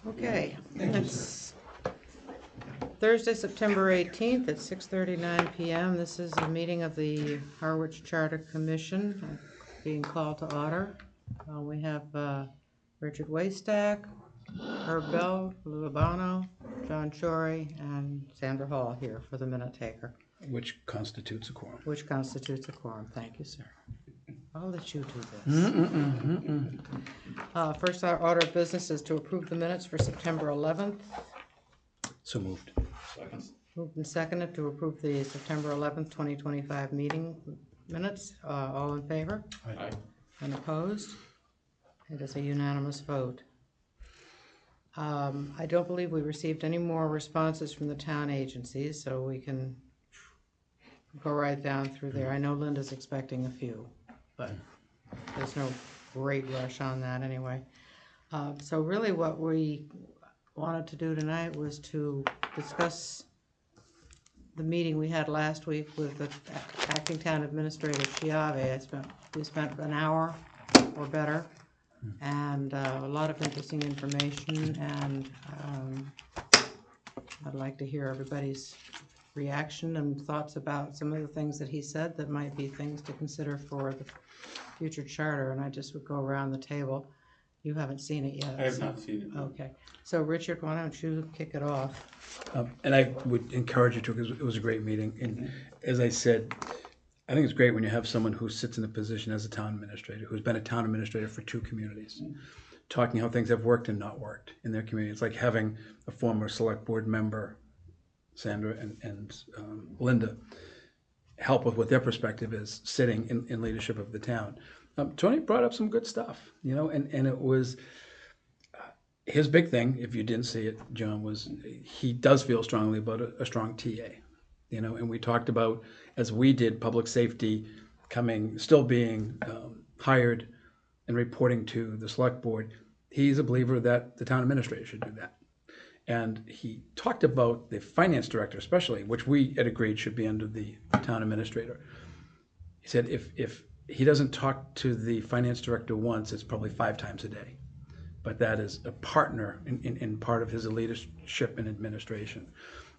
Okay, it's Thursday, September 18th at 6:39 p.m. This is a meeting of the Harwich Charter Commission being called to order. We have Richard Waystack, Herb Bell, Lou Albano, John Shorey, and Sandra Hall here for the minute taker. Which constitutes a quorum. Which constitutes a quorum. Thank you, sir. I'll let you do this. First, our order of business is to approve the minutes for September 11th. So moved. Second. Moved and seconded to approve the September 11th, 2025 meeting minutes. All in favor? Aye. And opposed? It is a unanimous vote. I don't believe we received any more responses from the town agencies, so we can go right down through there. I know Linda's expecting a few, but there's no great rush on that anyway. So really what we wanted to do tonight was to discuss the meeting we had last week with the acting town administrator, Chiave. We spent an hour or better, and a lot of interesting information, and I'd like to hear everybody's reaction and thoughts about some of the things that he said that might be things to consider for the future charter, and I just would go around the table. You haven't seen it yet. I have not seen it. Okay. So Richard, why don't you kick it off? And I would encourage you to, because it was a great meeting. And as I said, I think it's great when you have someone who sits in a position as a town administrator, who's been a town administrator for two communities, talking how things have worked and not worked in their community. It's like having a former select board member, Sandra and Linda, help with what their perspective is sitting in leadership of the town. Tony brought up some good stuff, and it was his big thing, if you didn't see it, John, was he does feel strongly about a strong TA, and we talked about, as we did, public safety still being hired and reporting to the select board. He's a believer that the town administrator should do that. And he talked about the finance director especially, which we had agreed should be under the town administrator. He said if he doesn't talk to the finance director once, it's probably 5 times a day. But that is a partner in part of his leadership and administration.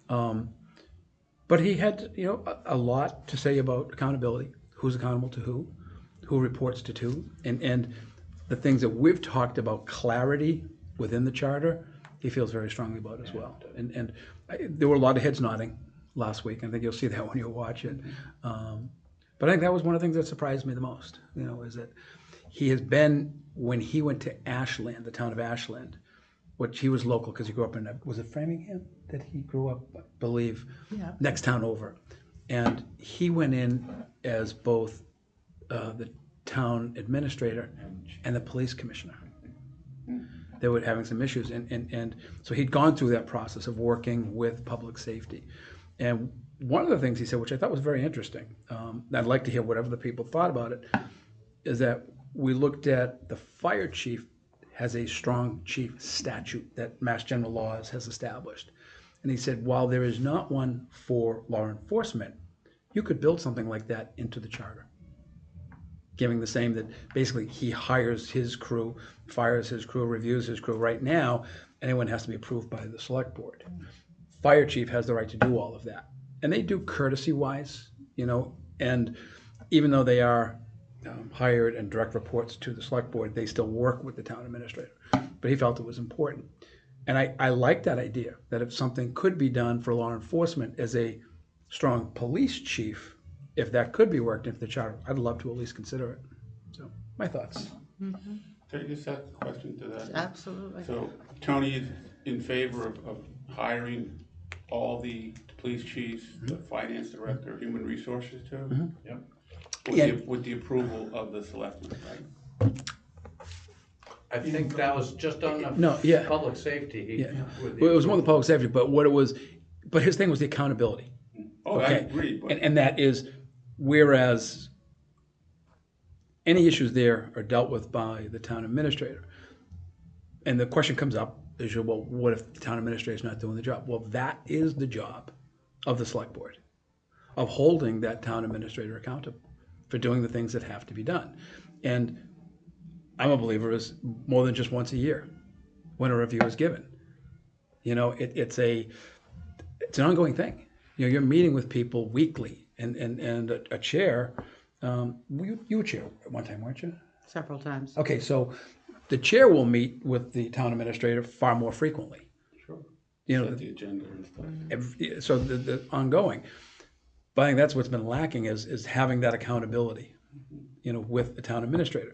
But he had a lot to say about accountability, who's accountable to who reports to who, and the things that we've talked about, clarity within the charter, he feels very strongly about as well. And there were a lot of heads nodding last week. I think you'll see that when you watch it. But I think that was one of the things that surprised me the most, is that he has been, when he went to Ashland, the town of Ashland, which he was local because he grew up in, was it Framingham that he grew up, I believe, next town over. And he went in as both the town administrator and the police commissioner. They were having some issues, and so he'd gone through that process of working with public safety. And one of the things he said, which I thought was very interesting, I'd like to hear what other people thought about it, is that we looked at the fire chief has a strong chief statute that Mass General Laws has established. And he said, while there is not one for law enforcement, you could build something like that into the charter, giving the same that basically he hires his crew, fires his crew, reviews his crew. Right now, anyone has to be approved by the select board. Fire chief has the right to do all of that. And they do courtesy-wise, and even though they are hired and direct reports to the select board, they still work with the town administrator. But he felt it was important. And I like that idea, that if something could be done for law enforcement as a strong police chief, if that could be worked into the charter, I'd love to at least consider it. So, my thoughts. Can I just ask a question to that? Absolutely. So Tony is in favor of hiring all the police chiefs, the finance director, human resources too? Yep. With the approval of the selectmen, right? I think that was just on public safety. Well, it was more the public safety, but his thing was the accountability. Oh, okay. I agree. But... And that is, whereas any issues there are dealt with by the town administrator. And the question comes up is, well, what if the town administrator is not doing the job? Well, that is the job of the select board, of holding that town administrator accountable for doing the things that have to be done. And I'm a believer is more than just once a year. when a review is given. You know, it's an ongoing thing. You know, you're meeting with people weekly, and a chair, you were chair at one time, weren't you? Several times. Okay, so the chair will meet with the town administrator far more frequently. Sure. You know, Set the agenda and stuff. so the ongoing. But I think that's what's been lacking is having that accountability, you know, with the town administrator.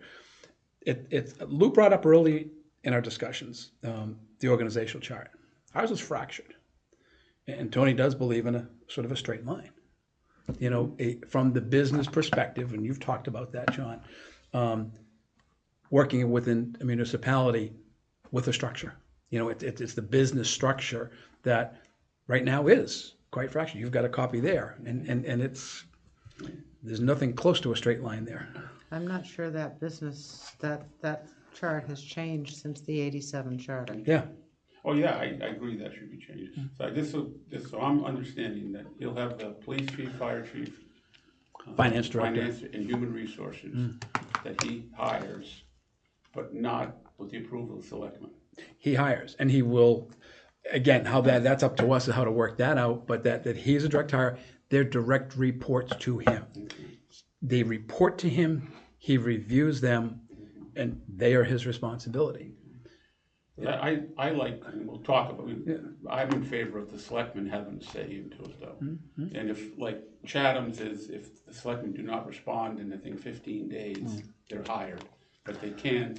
Lou brought up early in our discussions the organizational chart. Ours was fractured, and Tony does believe in a sort of a straight line. You know, from the business perspective, and you've talked about that, John, working within a municipality with a structure. You know, it's the business structure that right now is quite fractured. You've got a copy there, and there's nothing close to a straight line there. I'm not sure that that chart has changed since the '87 charter. Yeah. Oh, yeah, I agree that should be changed. So I'm understanding that he'll have the police chief, fire chief, Finance director. finance and human resources that he hires, but not with the approval of the selectmen. He hires, and he will, again, how that's up to us how to work that out, but that he's a direct hire, they're direct reports to him. They report to him, he reviews them, and they are his responsibility. Yeah, I like, and we'll talk about, I'm in favor of the selectmen having a say into it though. And if, like Chatham's is, if the selectmen do not respond in, I think, 15 days, they're hired. But they can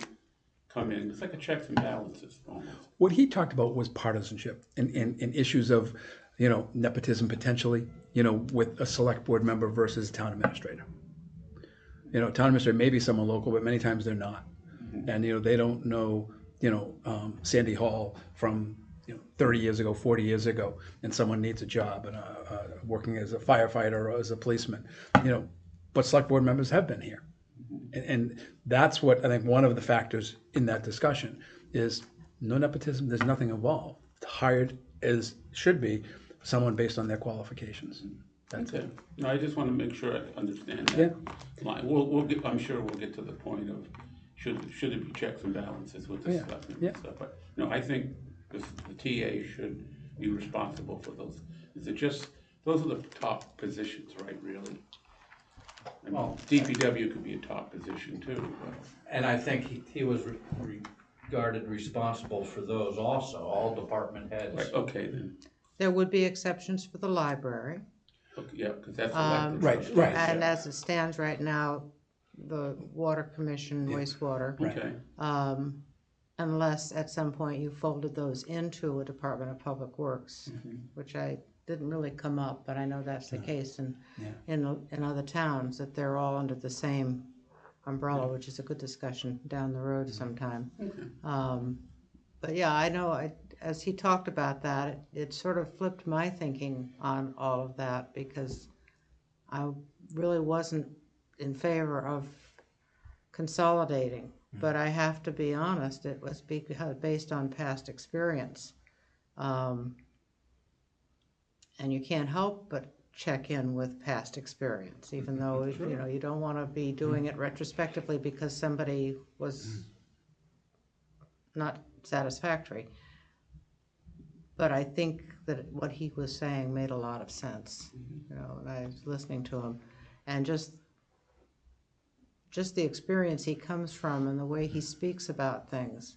come in, it's like a checks and balances almost. What he talked about was partisanship and issues of, you know, nepotism potentially, you know, with a select board member versus town administrator. You know, town administrator may be someone local, but many times they're not. And, you know, they don't know, you know, Sandy Hall from, you know, 30 years ago, 40 years ago, and someone needs a job and working as a firefighter or as a policeman, you know, but select board members have been here. And that's what I think one of the factors in that discussion is no nepotism, there's nothing involved. Hired as should be someone based on their qualifications. That's it. No, I just want to make sure I understand that line. We'll get, I'm sure we'll get to the point of should there be checks and balances with the selectmen and stuff. But no, I think the TA should be responsible for those. Is it just those are the top positions, right? Really. I mean, DPW could be a top position too. But. And I think he was regarded responsible for those also, all department heads. Right, okay then. There would be exceptions for the library. Okay, yeah, because that's elected. Right. And as it stands right now, the water commission, wastewater. Okay. Unless at some point you folded those into a Department of Public Works, which I didn't really come up, but I know that's the case in other towns, that they're all under the same umbrella, which is a good discussion down the road sometime. But yeah, I know as he talked about that, it sort of flipped my thinking on all of that, because I really wasn't in favor of consolidating. But I have to be honest, it was based on past experience. And you can't help but check in with past experience, even though you know you don't want to be doing it retrospectively because somebody was not satisfactory. But I think that what he was saying made a lot of sense. You know, and I was listening to him, and just the experience he comes from and the way he speaks about things,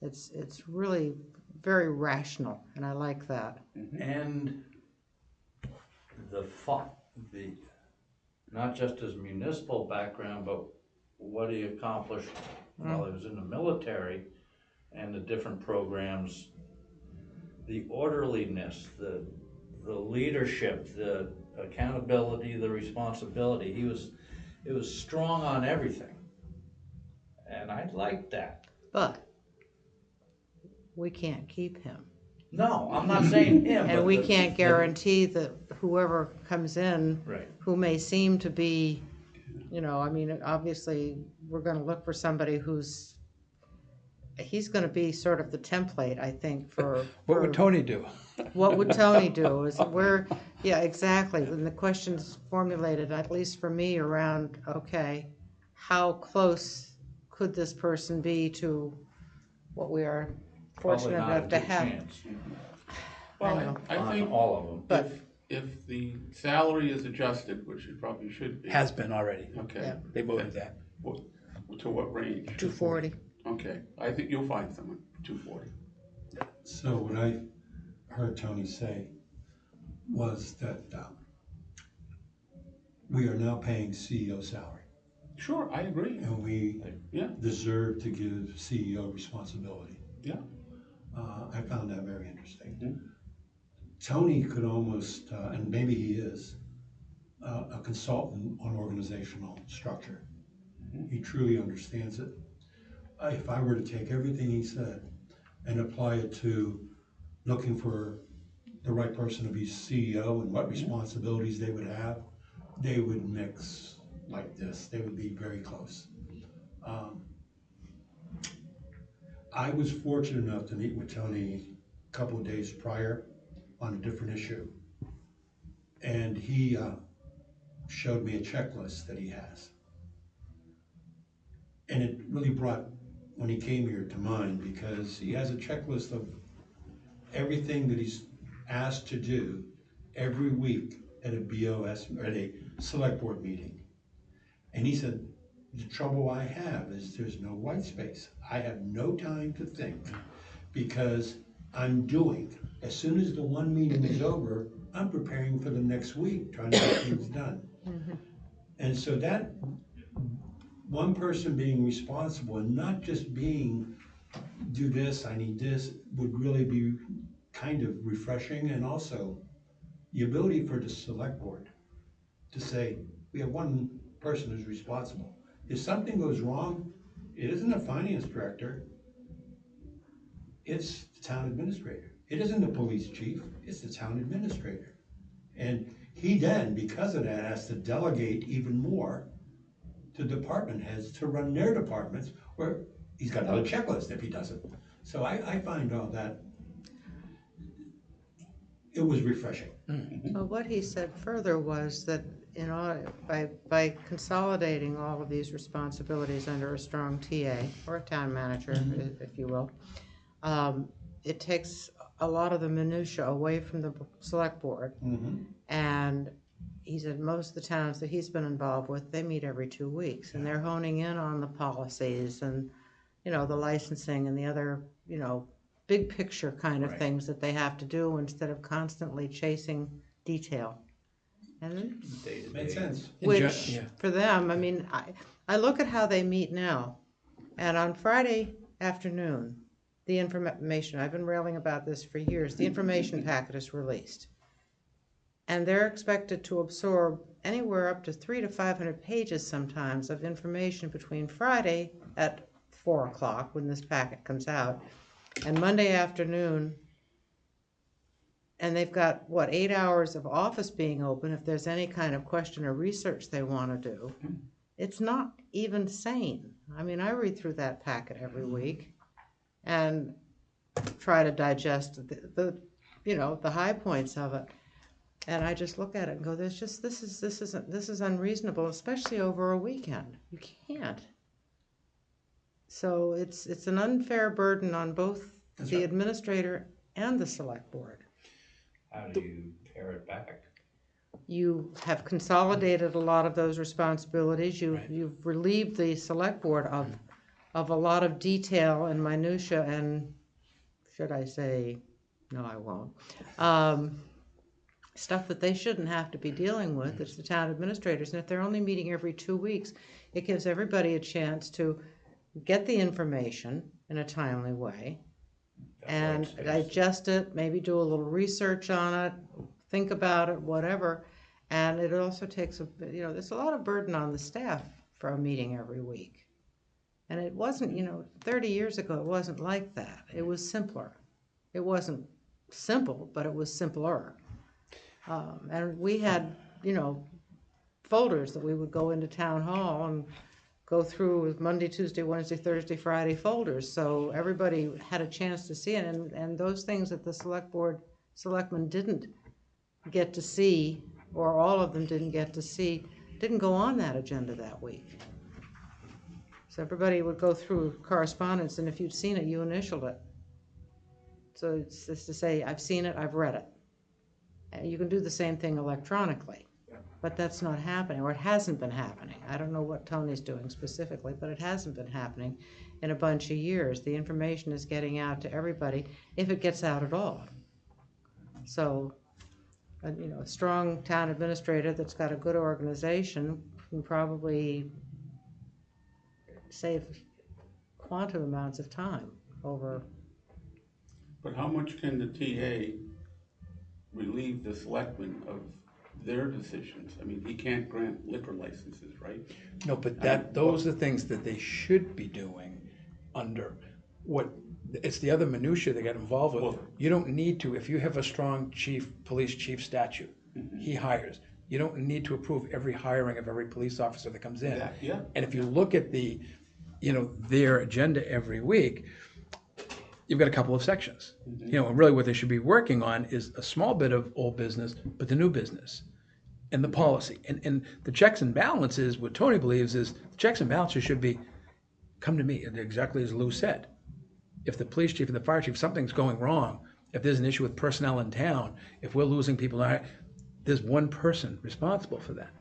it's really very rational, and I like that. And the not just his municipal background, but what he accomplished while he was in the military and the different programs, the orderliness, the leadership, the accountability, the responsibility. It was strong on everything, and I liked that. But we can't keep him. No, I'm not saying him. And we can't guarantee that whoever comes in, who may seem to be, you know, I mean, obviously, we're going to look for somebody he's going to be sort of the template, I think, for... What would Tony do? What would Tony do? Yeah, exactly. And the question's formulated, at least for me, around, okay, how close could this person be to what we are Probably fortunate not a enough to good have. chance Well, know. I on think all of them. But- if the salary is adjusted, which it probably should be. Has been already. Okay. Yeah. They voted that. What, to what range? 240. Okay, I think you'll find someone, 240. So what I heard Tony say was that we are now paying CEO salary, Sure, I agree. and we Yeah, deserve to give CEO responsibility. yeah. I found that very interesting. Mhm. Tony could almost, and maybe he is, a consultant on organizational structure. He truly understands it. If I were to take everything he said and apply it to looking for the right person to be CEO and what responsibilities they would have, they would mix like this. They would be very close. I was fortunate enough to meet with Tony a couple of days prior on a different issue. And he showed me a checklist that he has. And it really brought, when he came here, to mind, because he has a checklist of everything that he's asked to do every week at a BOS, or at a select board meeting. And he said, the trouble I have is there's no white space. I have no time to think because I'm doing. As soon as the one meeting is over, I'm preparing for the next week, trying to get things done. And so that one person being responsible and not just being, do this, I need this, would really be kind of refreshing. And also the ability for the select board to say, we have one person who's responsible. If something goes wrong, it isn't a finance director, it's the town administrator. It isn't the police chief, it's the town administrator. And he then, because of that, has to delegate even more to department heads to run their departments, where he's got another checklist if he doesn't. So I find all that, it was refreshing. Well, what he said further was that by consolidating all of these responsibilities under a strong TA, or a town manager, if you will, it takes a lot of the minutia away from the select board. And he said most of the towns that he's been involved with, they meet every 2 weeks, and they're honing in on the policies and, the licensing and the other, big picture kind of things that they have to do instead of constantly chasing detail. And Made sense. which, for them, I mean, I look at how they meet now, and on Friday afternoon, the information, I've been railing about this for years, the information packet is released. And they're expected to absorb anywhere up to 300 to 500 pages sometimes of information between Friday at 4 o'clock when this packet comes out and Monday afternoon. And they've got, 8 hours of office being open if there's any kind of question or research they want to do. It's not even sane. I mean, I read through that packet every week and try to digest the high points of it. And I just look at it and go, this is unreasonable, especially over a weekend. You can't. So it's an unfair burden on both the administrator and the select board. How do you pare it back? You have consolidated a lot of those responsibilities. You've relieved the select board of a lot of detail and minutia and, should I say, no, I won't. Stuff that they shouldn't have to be dealing with. It's the town administrators. And if they're only meeting every 2 weeks, it gives everybody a chance to get the information in a timely way and digest it, maybe do a little research on it, think about it, whatever. And it also takes there's a lot of burden on the staff for a meeting every week. And it wasn't, 30 years ago, it wasn't like that. It was simpler. It wasn't simple, but it was simpler. And we had, folders that we would go into town hall and go through with Monday, Tuesday, Wednesday, Thursday, Friday folders. So everybody had a chance to see it. And those things that the selectmen didn't get to see, or all of them didn't get to see, didn't go on that agenda that week. So everybody would go through correspondence, and if you'd seen it, you initialed it. So it's just to say, I've seen it, I've read it. And you can do the same thing electronically, but that's not happening, or it hasn't been happening. I don't know what Tony's doing specifically, but it hasn't been happening in a bunch of years. The information is getting out to everybody, if it gets out at all. So, a strong town administrator that's got a good organization can probably save quantum amounts of time over. But how much can the TA relieve the selectmen of their decisions? I mean, he can't grant liquor licenses, right? No, but those are things that they should be doing under it's the other minutia they get involved with. Well- You don't need to, if you have a strong police chief statute, he hires. You don't need to approve every hiring of every police officer that comes in. Yeah. And if you look at their agenda every week, you've got a couple of sections. And really what they should be working on is a small bit of old business, but the new business and the policy. And the checks and balances, what Tony believes is, the checks and balances should be, come to me, exactly as Lou said. If the police chief and the fire chief, something's going wrong, if there's an issue with personnel in town, if we're losing people, there's one person responsible for that.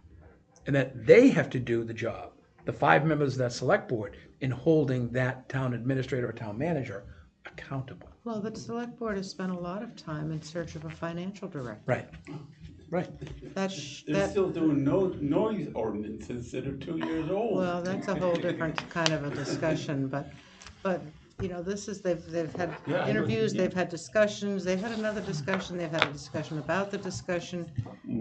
And that they have to do the job, the 5 members of that select board, in holding that town administrator or town manager accountable. Well, the select board has spent a lot of time in search of a financial director. Right. They're still doing noise ordinances that are 2 years old. Well, that's a whole different kind of a discussion, but, this is, they've had Yeah, I know. interviews, they've had discussions, they've had another discussion, they've had a discussion about the discussion,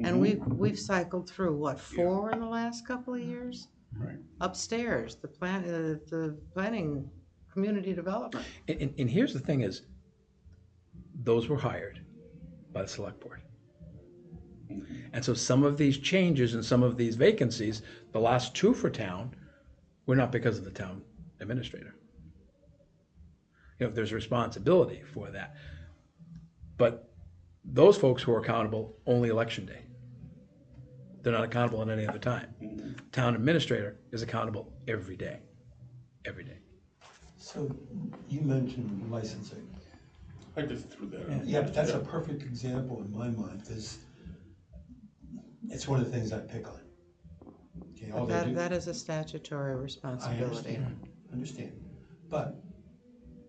and we've cycled through, 4 in the last couple of years? Right. Upstairs, the planning, community development. And here's the thing is, those were hired by the select board. And so some of these changes and some of these vacancies, the last 2 for town, were not because of the town administrator. There's responsibility for that. But those folks who are accountable only election day. They're not accountable at any other time. Town administrator is accountable every day. Every day. So you mentioned licensing. I just threw that out. Yeah, but that's a perfect example in my mind, because it's one of the things I pick on. Okay, all they do. That is a statutory I responsibility. understand. But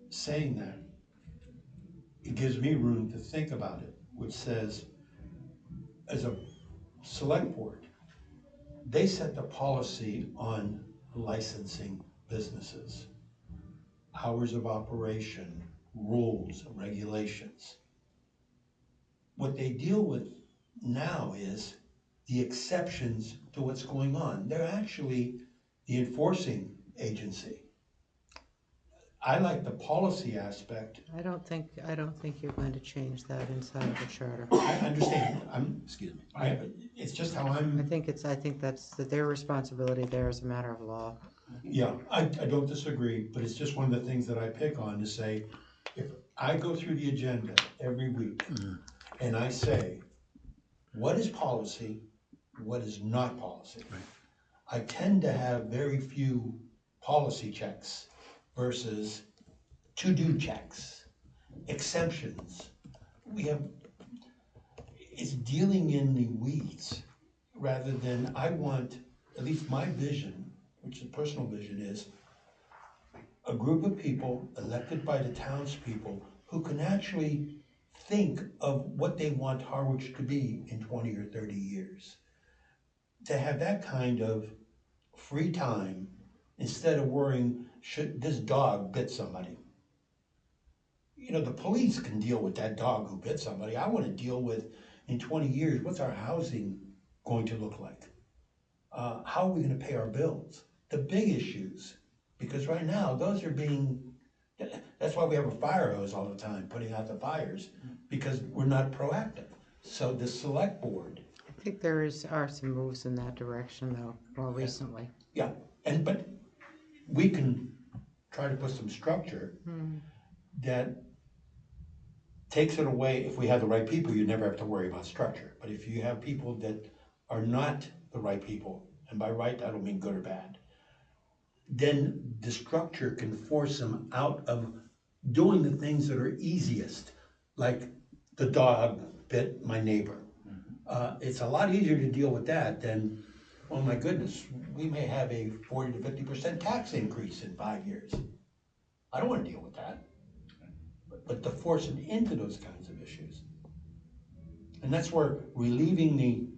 saying that, it gives me room to think about it, which says, as a select board, they set the policy on licensing businesses, hours of operation, rules, regulations. What they deal with now is the exceptions to what's going on. They're actually the enforcing agency. I like the policy aspect. I don't think you're going to change that inside of the charter. I understand, excuse me, it's just how I I'm, think that's their responsibility there as a matter of law. yeah, I don't disagree, but it's just one of the things that I pick on to say, if I go through the agenda every week and I say, what is policy, what is not policy? Right. I tend to have very few policy checks versus to-do checks, exemptions. It's dealing in the weeds rather than, I want, at least my vision, which is a personal vision, is a group of people elected by the townspeople who can actually think of what they want Harwich to be in 20 or 30 years. To have that kind of free time instead of worrying, should this dog bit somebody? The police can deal with that dog who bit somebody. I want to deal with, in 20 years, what's our housing going to look like? How are we going to pay our bills? The big issues. Because right now, those are that's why we have a fire hose all the time, putting out the fires, because we're not proactive. So the select board. I think there are some moves in that direction, though, more recently. Yeah, but we can try to put some structure that takes it away. If we have the right people, you never have to worry about structure. But if you have people that are not the right people, and by right, I don't mean good or bad, then the structure can force them out of doing the things that are easiest, like the dog bit my neighbor. It's a lot easier to deal with that than, oh my goodness, we may have a 40 to 50% tax increase in 5 years. I don't wanna deal with that. But to force it into those kinds of issues. And that's where relieving the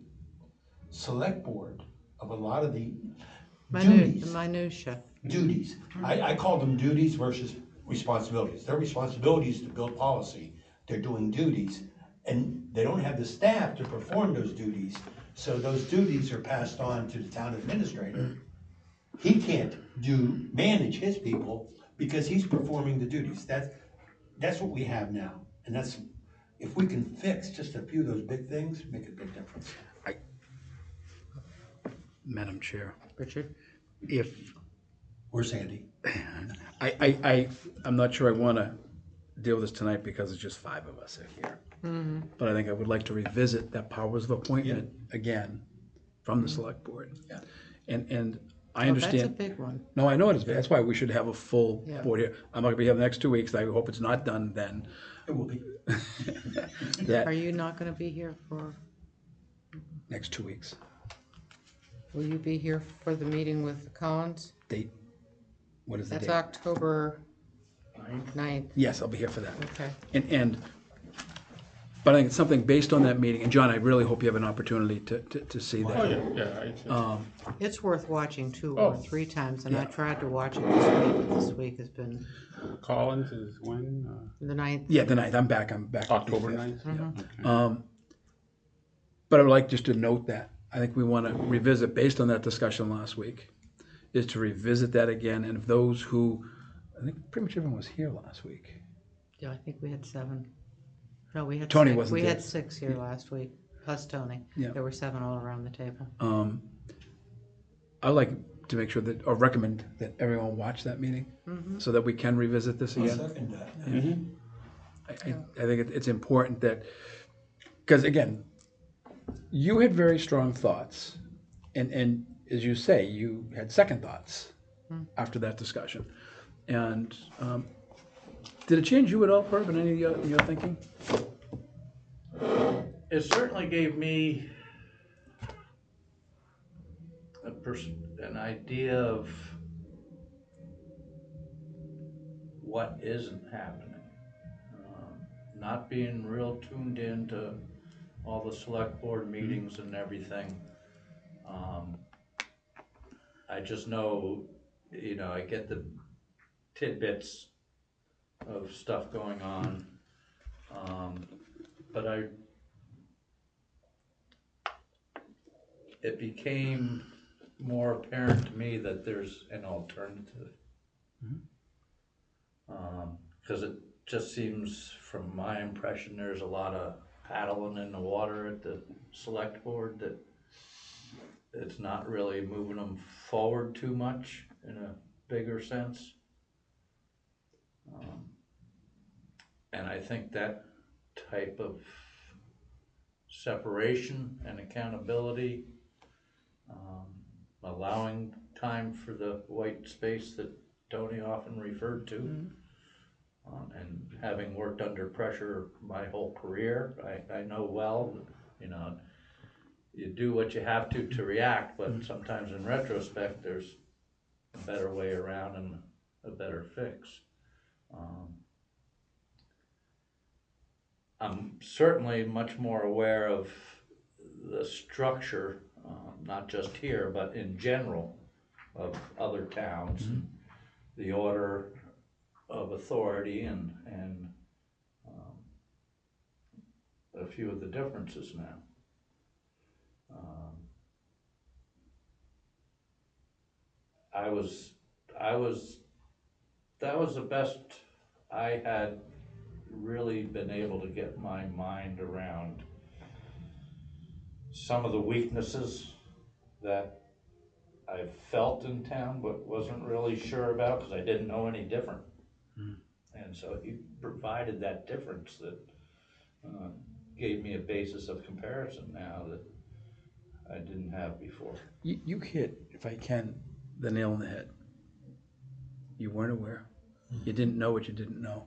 select board of a lot of the The duties. minutia. Duties. I call them duties versus responsibilities. Their responsibility is to build policy. They're doing duties, and they don't have the staff to perform those duties. So those duties are passed on to the town administrator. He can't manage his people because he's performing the duties. That's what we have now. And that's, if we can fix just a few of those big things, make a big difference. Madam Chair, Richard? if, Where's Andy? I'm not sure I wanna deal with this tonight because it's just 5 of us here. But I think I would like to revisit that powers of appointment again from the select board. Yeah. And I Well, understand. that's a big one. No, I know it is. That's why we should have a full Yeah. board here. I'm not gonna be here the next 2 weeks. I hope it's not done then. It will be. That Are you not gonna be here for, next 2 weeks. will you be here for the meeting with the Collins? Date, what is the That's date? October 9th. Yes, I'll be here for that. Okay. But I think it's something based on that meeting, and John, I really hope you have an opportunity to see Oh, that. yeah. It's worth watching 2 Oh. or 3 times, and Yeah. I tried to watch it this week, but this week has been Collins is when? the 9th. Yeah, the 9th, I'm back. October 9th? Okay. But I would like just to note that. I think we want to revisit, based on that discussion last week, is to revisit that again, and if those who, I think pretty much everyone was here last week. Yeah, I think we had 7. No, we had Tony 6. wasn't We there. had 6 here last week, plus Tony. Yeah. There were 7 all around the table. I'd like to make sure that, or recommend that everyone watch that meeting, so that we can revisit this I'll again. second that. I think it's important that, because again, you had very strong thoughts, and as you say, you had second thoughts after that discussion. And did it change you at all, Herb, in any of your thinking? It certainly gave me an idea of what isn't happening. Not being real tuned in to all the select board meetings and everything. I just know, I get the tidbits of stuff going on. But it became more apparent to me that there's an alternative. Because it just seems, from my impression, there's a lot of paddling in the water at the select board that it's not really moving them forward too much in a bigger sense. And I think that type of separation and accountability, allowing time for the white space that Tony often referred to, and having worked under pressure my whole career, I know well, you do what you have to react, but sometimes in retrospect, there's a better way around and a better fix. I'm certainly much more aware of the structure, not just here, but in general, of other towns, the order of authority and a few of the differences now. That was the best I had really been able to get my mind around some of the weaknesses that I felt in town but wasn't really sure about because I didn't know any different. And so he provided that difference that gave me a basis of comparison now that I didn't have before. You hit, if I can, the nail on the head. You weren't aware. You didn't know what you didn't know.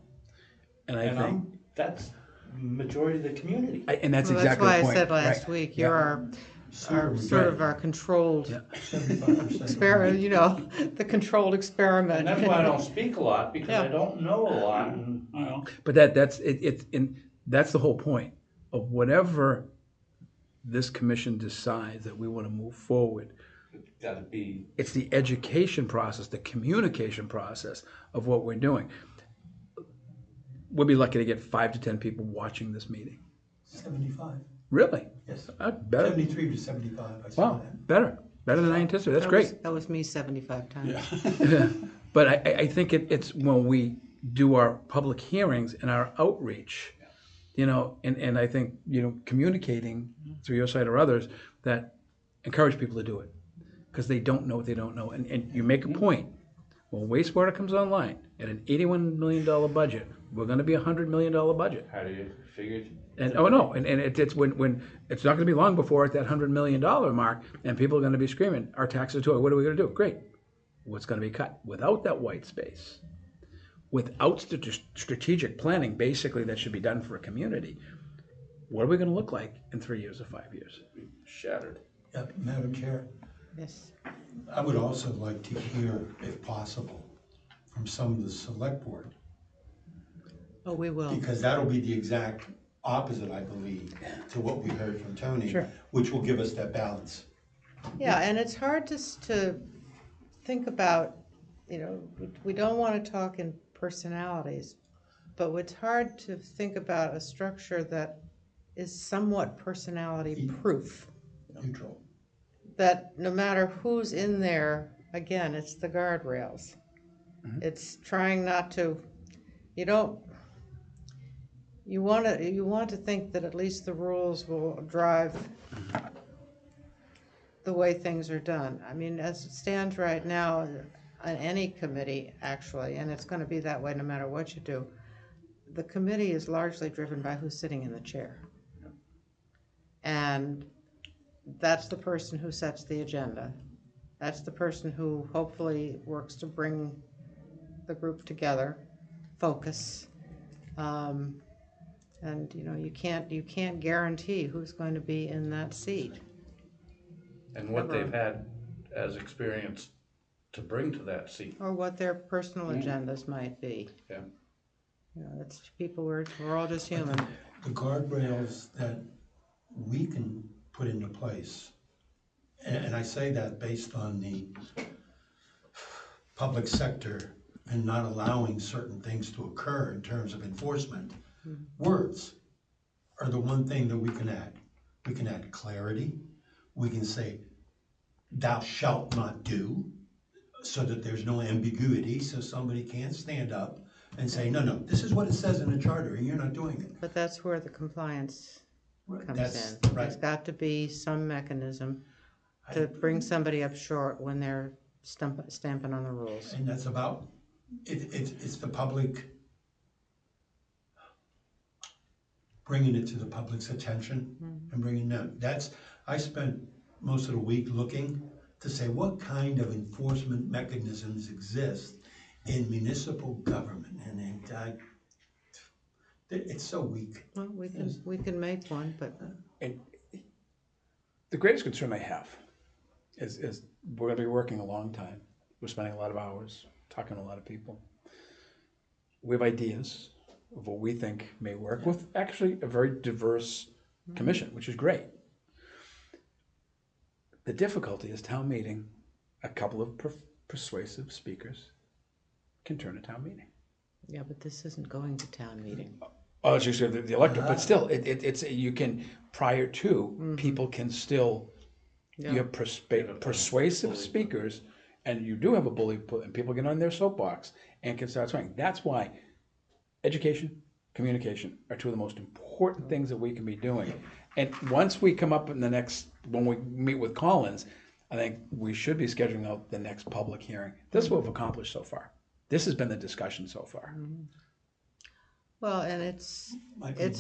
And I think that's majority of the community. And that's Well, exactly why the I point. said last right. week, Yeah. you're our sort of our controlled Yeah. 75%. experiment, you know, the controlled experiment. And that's why I don't speak a lot, because I Yeah. don't know a lot, and, you know. But that's the whole point of whatever this commission decides that we want to move forward. Gotta be, It's the education process, the communication process of what we're doing. We'll be lucky to get 5 to 10 people watching this meeting. 75, Really? yes. Better. 73 to 75, I saw Wow, that. better than I anticipated. That's great. That was me 75 times. But I think it's when we do our public hearings and our outreach, you know, and I think, you know, communicating through your site or others that encourage people to do it because they don't know what they don't know. And you make a point. When wastewater comes online at an $81 million budget, we're going to be a $100 million budget. how do you figure? And it's when it's not going to be long before at that $100 million mark, and people are going to be screaming, "Our taxes too. What are we going to do?" Great. What's going to be cut without that white space, without strategic planning, basically that should be done for a community. What are we going to look like in 3 years or 5 years? Shattered. Yeah, Madam Chair, Yes. I would also like to hear, if possible, from some of the select board, Oh, we will. because that'll be the exact opposite, I believe, to what we heard from Tony, Sure. which will give us that balance. Yeah, and it's hard to think about, you know, we don't want to talk in personalities, but it's hard to think about a structure that is somewhat personality proof. Neutral. That no matter who's in there, again, it's the guardrails. It's trying not to, you don't, you want to think that at least the rules will drive the way things are done. I mean, as it stands right now, on any committee, actually, and it's going to be that way no matter what you do, the committee is largely driven by who's sitting in the chair. And that's the person who sets the agenda. That's the person who hopefully works to bring the group together, focus. And you know, you can't guarantee who's going to be in that seat. And what they've had as experience to bring to that seat. Or what their personal agendas might be. Yeah. You know, it's people, we're all just human. The guardrails that we can put into place, and I say that based on the public sector and not allowing certain things to occur in terms of enforcement, words are the one thing that we can add. We can add clarity. We can say, "Thou shalt not do," so that there's no ambiguity, so somebody can't stand up and say, no, this is what it says in the charter, and you're not doing it. But that's where the compliance comes That's in. right. There's got to be some mechanism to bring somebody up short when they're stamping on the rules. And that's about, it's the public, bringing it to the public's attention and bringing them. I spent most of the week looking to say what kind of enforcement mechanisms exist in municipal government, and it's so weak. Well, we can make one, but And the greatest concern I have is we're going to be working a long time. We're spending a lot of hours talking to a lot of people. We have ideas of what we think may work with actually a very diverse commission, which is great. The difficulty is town meeting, a couple of persuasive speakers can turn a town meeting. yeah, but this isn't going to town meeting. Oh, it's usually the electorate, but still, it's you can, prior to, people can still, Yeah. you have persuasive speakers, and you do have a bully, and people get on their soapbox and can start swinging. That's why education, communication are two of the most important things that we can be doing. And once we come up in the next, when we meet with Collins, I think we should be scheduling out the next public hearing. This is what we've accomplished so far. This has been the discussion so far. Well, and it's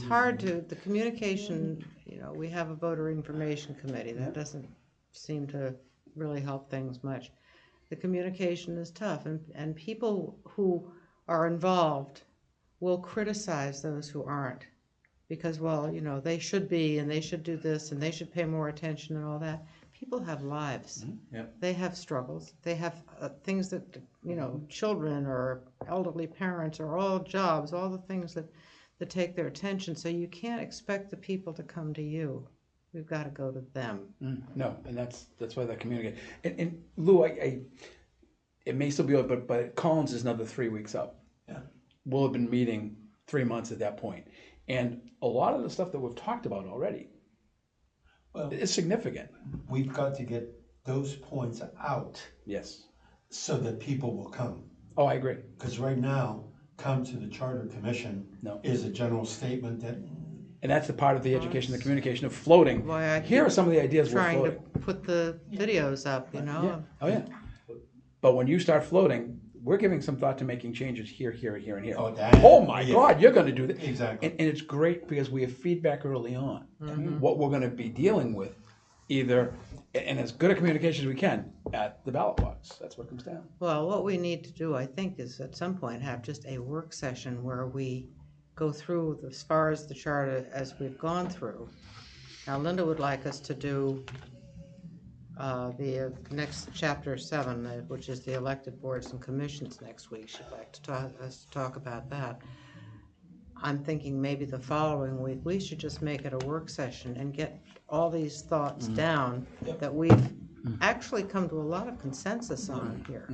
hard to, the communication, you know, we have a voter information committee. That doesn't seem to really help things much. The communication is tough, and people who are involved will criticize those who aren't. because, well, you know, they should be, and they should do this, and they should pay more attention and all that. People have lives. Yep. They have struggles. They have things that, you know, children or elderly parents or all jobs, all the things that take their attention. So you can't expect the people to come to you. We've got to go to them. No, and that's why that communicate. And Lou, it may still be open, but Collins is another 3 weeks up. Yeah. We'll have been meeting 3 months at that point. And a lot of the stuff that we've talked about already is significant. We've got to get those points out Yes. so that people will come. Oh, I agree. Because right now, come to the Charter Commission is a general statement that, And that's the part of the education, the communication of floating. Why I Here are keep some of the ideas we're trying to floating. put the videos up, you know. Yeah. Oh, yeah. But when you start floating, we're giving some thought to making changes here, here, here, and here. Oh, My God, you're going to do that. Exactly. And it's great because we have feedback early on. Mm-hmm. What we're going to be dealing with, either, and as good a communication as we can at the ballot box. That's what comes down. Well, what we need to do, I think, is at some point have just a work session where we go through as far as the charter as we've gone through. Now, Linda would like us to do the next chapter 7, which is the elected boards and commissions next week. She'd like to talk about that. I'm thinking maybe the following week, we should just make it a work session and get all these thoughts down that we've actually come to a lot of consensus on here.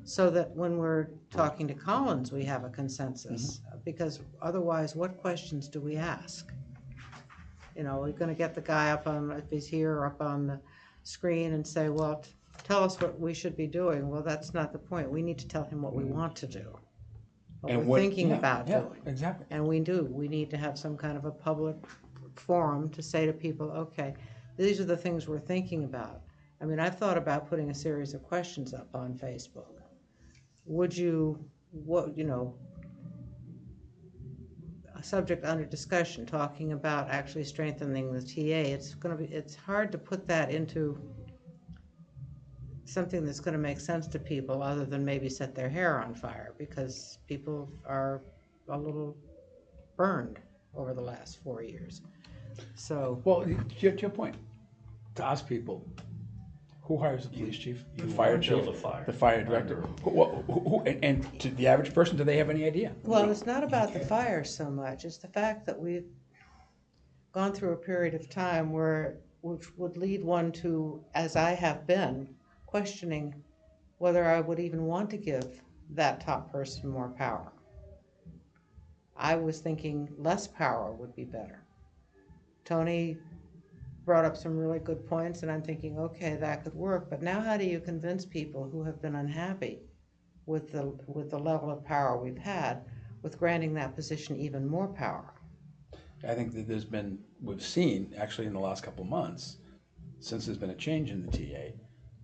So that when we're talking to Collins, we have a consensus, because otherwise, what questions do we ask? You know, we're gonna get the guy up on, if he's here, up on the screen and say, well, tell us what we should be doing. Well, that's not the point. We need to tell him what we want to do, what we're thinking about doing. Exactly. And we do. We need to have some kind of a public forum to say to people, okay, these are the things we're thinking about. I mean, I've thought about putting a series of questions up on Facebook. Would you, a subject under discussion, talking about actually strengthening the TA. It's hard to put that into something that's gonna make sense to people other than maybe set their hair on fire, because people are a little burned over the last 4 years. So, Well, to your point, to ask people, who hires the police chief, the fire chief, the fire director? And to the average person, do they have any idea? well, it's not about the fire so much. It's the fact that we've gone through a period of time which would lead one to, as I have been, questioning whether I would even want to give that top person more power. I was thinking less power would be better. Tony brought up some really good points, and I'm thinking, okay, that could work. But now how do you convince people who have been unhappy with the level of power we've had, with granting that position even more power? I think that we've seen, actually in the last couple of months, since there's been a change in the TA,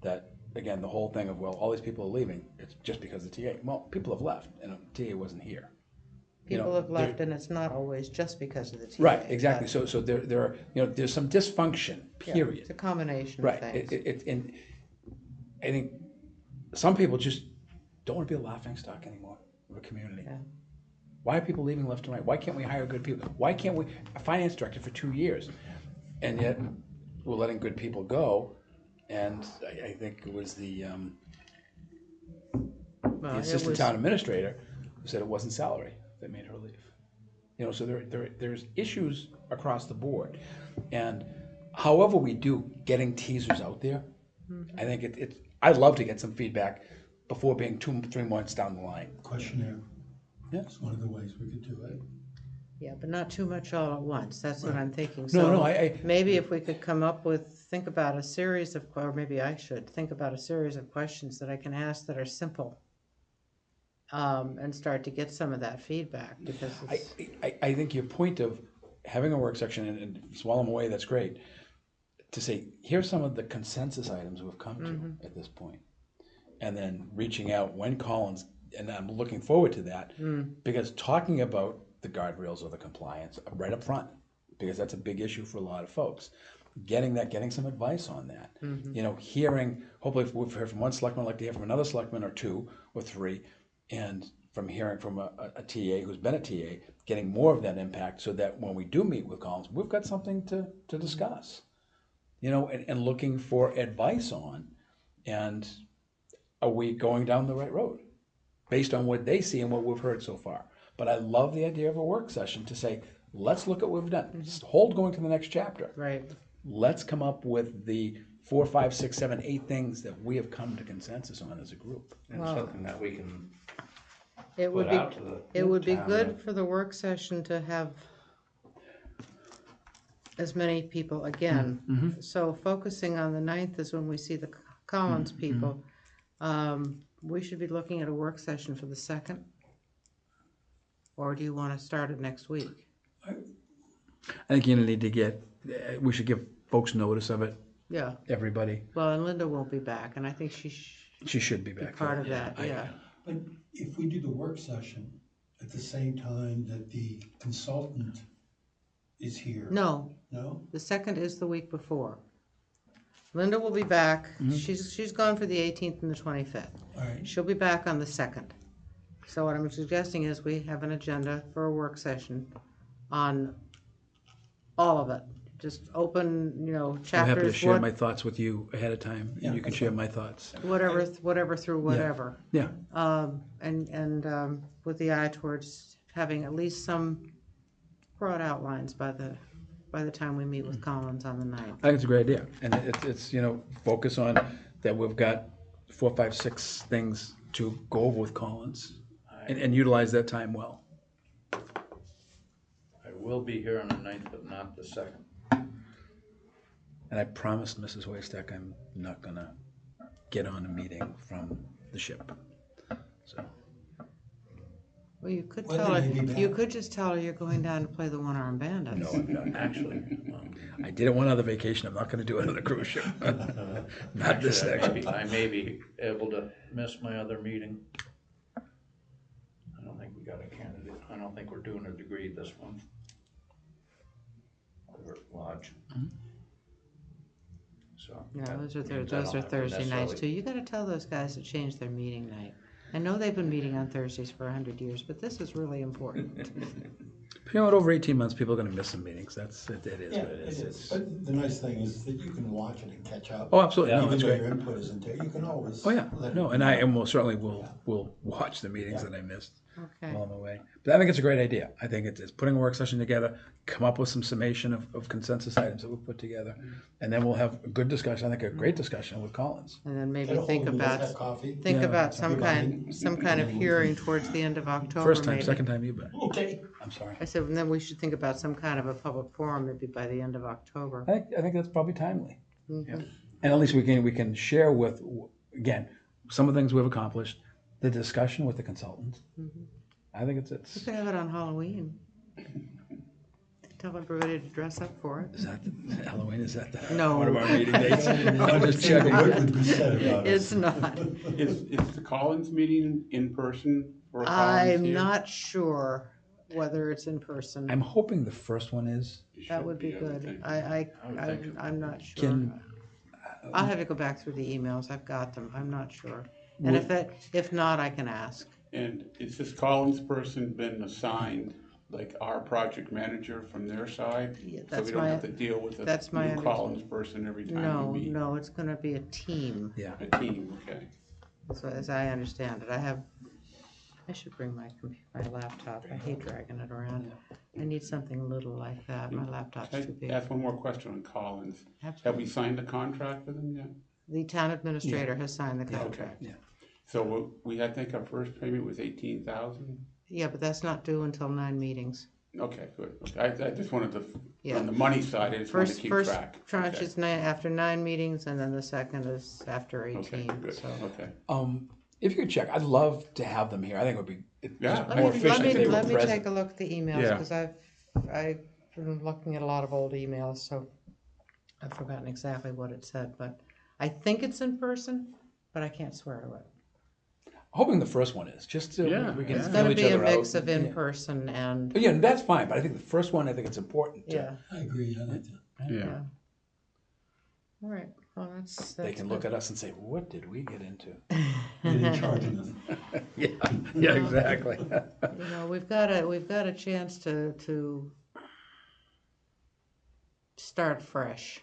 that, again, the whole thing of, well, all these people are leaving, it's just because of the TA. Well, people have left, and the TA wasn't here. People have left, and it's not always just because of the TA. Right, exactly. So there are, there's some dysfunction, Yeah, period. it's a combination Right. of things. And I think some people just don't want to be a laughing stock anymore of a community. Yeah. Why are people leaving left and right? Why can't we hire good people? Why can't we, a finance director for 2 years? And yet, we're letting good people go. And I think it was the assistant town administrator who said it wasn't salary that made her leave. So there's issues across the board. And however we do getting teasers out there, I think I'd love to get some feedback before being 2-3 months down the line. questionnaire. Yeah. It's one of the ways we could do it. Yeah, but not too much all at once. That's what I'm thinking. No, So maybe if we could come up with, think about a series of, or maybe I should think about a series of questions that I can ask that are simple, and start to get some of that feedback, because it's, I think your point of having a work section and swallow them away, that's great. To say, here's some of the consensus items we've come to at this point. And then reaching out when Collins, and I'm looking forward to that, because talking about the guardrails or the compliance right up front, because that's a big issue for a lot of folks. Getting some advice on that. Hearing, hopefully if we've heard from one selectman, I'd like to hear from another selectman or 2 or 3, and from hearing from a TA who's been a TA, getting more of that impact so that when we do meet with Collins, we've got something to discuss, and looking for advice on, and are we going down the right road based on what they see and what we've heard so far. But I love the idea of a work session to say, let's look at what we've done. Hold going to the next chapter. Right. Let's come up with the 4, 5, 6, 7, 8 things that we have come to consensus on as a group. And Wow. something that we can It would put be, out to the. it would be town good that- for the work session to have as many people again. So focusing on the 9th is when we see the Collins people. We should be looking at a work session for the 2nd. Or do you want to start it next week? I think you need to we should give folks notice of it, Yeah. everybody. Well, and Linda won't be back, and I think she She should be be back. part of that, yeah. But if we do the work session at the same time that the consultant is here. No, No? the 2nd is the week before. Linda will be back. She's gone for the 18th and the 25th. All right. She'll be back on the 2nd. So what I'm suggesting is we have an agenda for a work session on all of it. Just open, I'm happy to chapters, share my thoughts with you ahead of time, Yeah, and you can that's share fine. my thoughts. whatever through whatever. Yeah, And with the eye towards having at least some broad outlines by the time we meet with Collins on the 9th. I think it's a great idea, and it's focus on that we've got 4, 5, 6 things to go over with Collins, and utilize that time well. I will be here on the 9th, but not the 2nd. And I promised Mrs. Waystack I'm not gonna get on a meeting from the ship. So, Well, you could When tell will her, you be you back? could just tell her you're going down to play the one-armed bandits. no, I'm not. Actually, I did it one other vacation, I'm not gonna do it on a cruise ship. Not this next. I may be able to miss my other meeting. I don't think we got a candidate. I don't think we're doing a degree this month. Over at Lodge. So. Yeah, that those are means I don't have to Thursday nights necessarily- too. You gotta tell those guys to change their meeting night. I know they've been meeting on Thursdays for 100 years, but this is really important. Over 18 months, people are gonna miss some meetings, it is what it is. It's- But the nice thing is that you can watch it and catch up. Oh, absolutely, no, Even that's though great. your input isn't there, you can always. Oh, yeah, let no, it and know. I most certainly will watch the meetings that I missed Okay. while I'm away. But I think it's a great idea. I think it's putting a work session together, come up with some summation of consensus items that we've put together, and then we'll have a good discussion, I think a great discussion with Collins. And then maybe Get a hold think of me, let's about, have coffee. think Yeah. about some kind of hearing towards the end of October maybe. First time, second time you've been. Okay. I'm sorry. I said, and then we should think about some kind of a public forum maybe by the end of October. I think that's probably timely. Mhm. And at least we can share with, again, some of the things we've accomplished, the discussion with the consultants. I think We it's, could have it on Halloween. Tell everybody to dress up for it. is that Halloween, is that No. one of our meeting dates? I'm just checking. What would be said about it? It's not. Is the Collins meeting in person for a Collins I'm here? not sure whether it's in person. I'm hoping the first one is. It That should would be I would good. think. I'm not sure. Can, I'll have to go back through the emails. I've got them. I'm not sure. And if not, I can ask. And is this Collins person been assigned, like our project manager from their side? Yeah, So that's we don't my- have to deal with a that's my new under- Collins person every time No, we meet? no, it's gonna be a team, yeah, A team, okay. as I understand it. I should bring my laptop. I hate dragging it around. I need something little like that. My laptop's Can too big. I ask one more question on Collins? Have Absolutely. we signed a contract with them yet? The town administrator has signed the contract. So I think our first payment was 18,000? Yeah, but that's not due until 9 meetings. Okay, good. Okay. I just wanted to, Yeah. on the money side, I just wanted to keep First track. tranche Okay. is after 9 meetings, and then the second is after Okay, 18, good, so. okay. if you could check, I'd love to have them here. I think it would be Yeah. just Let more me, efficient if they were let me take present. a look at the emails, Yeah. because I've been looking at a lot of old emails, so I've forgotten exactly what it said, but I think it's in person, but I can't swear to it. Hoping the first one is, just so Yeah, we can It's yeah. feel gonna each be a other out. mix of Yeah. in-person and, But yeah, that's fine, but I think the first one, I think it's important. yeah, I agree, I like that. yeah. All right, Well, that's They can look good. at us and say, what did we get into? They didn't charge enough. Yeah, yeah, exactly. You know, we've got a chance to start fresh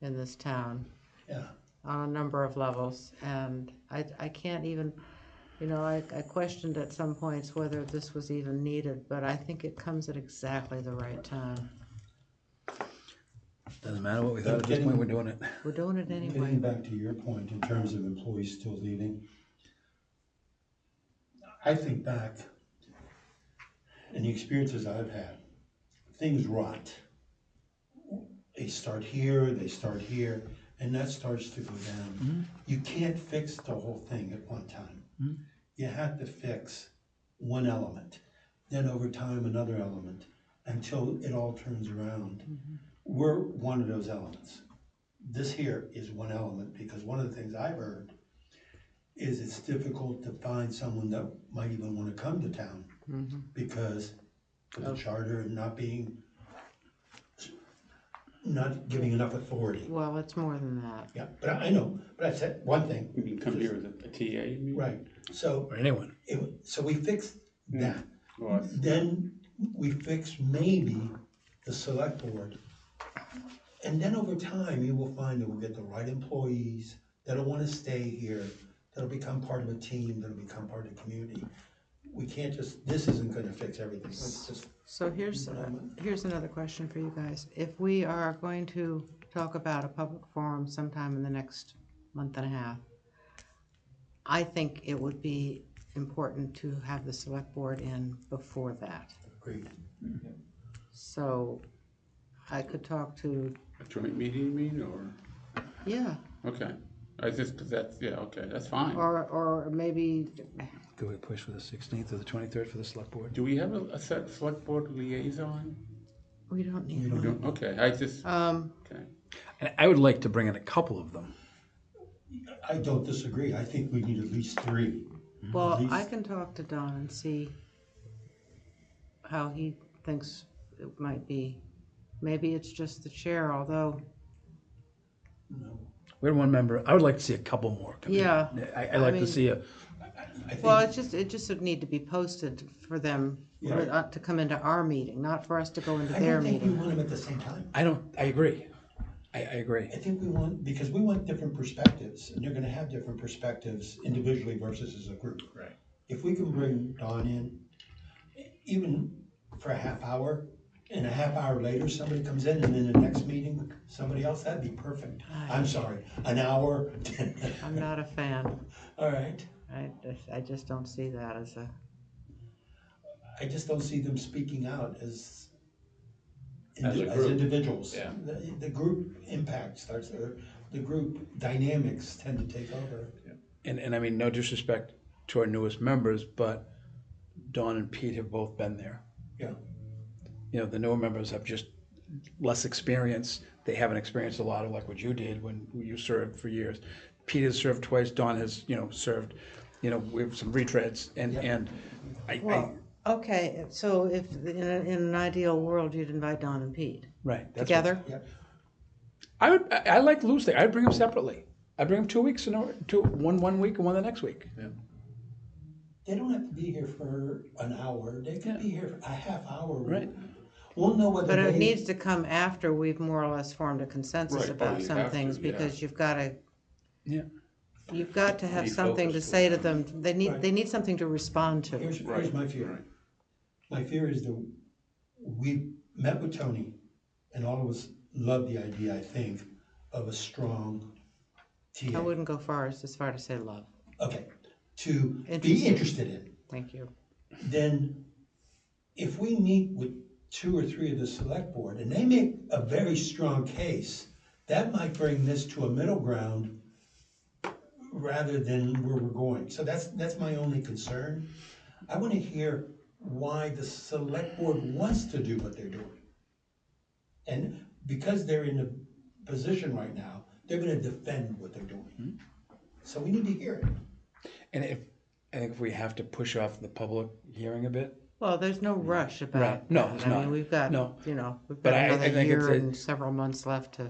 in this town Yeah, on a number of levels, and I can't even, you know, I questioned at some points whether this was even needed, but I think it comes at exactly the right time. Doesn't matter what we thought at this point, we're doing it. We're doing it anyway. getting back to your point in terms of employees still leaving, I think back, and the experiences I've had, things rot. They start here, and that starts to go down. You can't fix the whole thing at one time. You have to fix one element, then over time another element, until it all turns around. We're one of those elements. This here is one element, because one of the things I've heard is it's difficult to find someone that might even want to come to town because of the charter and not giving enough authority. Well, it's more than that. Yeah, but I know, but I said one thing. You can come here as a TA, you mean? Right, so, Or anyone. so we fixed that. Well, Then we fix maybe the select board. And then over time, you will find that we'll get the right employees that'll wanna stay here, that'll become part of a team, that'll become part of the community. We can't just, this isn't gonna fix everything, let's just. So here's another question for you guys. If we are going to talk about a public forum sometime in the next month and a half, I think it would be important to have the select board in before that. Agreed. So I could talk to, a joint meeting, you mean, or, yeah, okay. I just, cause that's, yeah, okay, that's fine. or maybe, Could we push for the 16th or the 23rd for the select board? Do we have a set select board liaison? we don't need We one. don't, okay, I just, okay. And I would like to bring in a couple of them. I don't disagree, I think we need at least 3. Well, At least- I can talk to Don and see how he thinks it might be. Maybe it's just the chair, although, No. We had one member, I would like to see a couple more come in. Yeah, I like I to mean- see I well, think, it just would need to be posted for them, Yeah. to come into our meeting, not for us to go into I their don't think we meeting. want them at the same time. I agree. I agree. I think we want, because we want different perspectives, and they're gonna have different perspectives individually versus as a group. Right. If we can bring Dawn in, even for a half hour, and a half hour later, somebody comes in, and then the next meeting, somebody else, that'd be perfect. I'm sorry, an hour. I'm not a fan. All right, I just don't see that as a, I just don't see them speaking out as As a as group. individuals. Yeah. The group impact starts there, the group dynamics tend to take over. And I mean, no disrespect to our newest members, but Dawn and Pete have both been there. Yeah. You know, the newer members have just less experience. They haven't experienced a lot of like what you did when you served for years. Pete has served twice, Dawn has, served, we have some retreads, and I, well, okay, so if, in an ideal world, you'd invite Don and Pete right. that's what- together? Yep. I like loose thing, I'd bring them separately. I'd bring them 2 weeks in order, one week and one the next week. They don't have to be here for an hour, they could be here for a half hour. Right. We'll know whether But it they, needs to come after we've more or less formed a consensus Right, about you some have to, things, yeah. because you've gotta, Yeah. you've got to have Need something to focus say to to them. Right. They need something to respond to. here's Right, my fear. right. My fear is that we met with Tony, and all of us love the idea, I think, of a strong I TA. wouldn't go as far to say love. Okay, to be Interested. interested in. Thank you. Then if we meet with 2 or 3 of the select board and they make a very strong case, that might bring this to a middle ground rather than where we're going. So that's my only concern. I want to hear why the select board wants to do what they're doing. And because they're in a position right now, they're gonna defend what they're doing. So we need to hear it. And I think if we have to push off the public hearing a bit, Well, there's no rush about Right. No, that. there's I mean, not. we've got, No. we've But got I another think year it's and several months left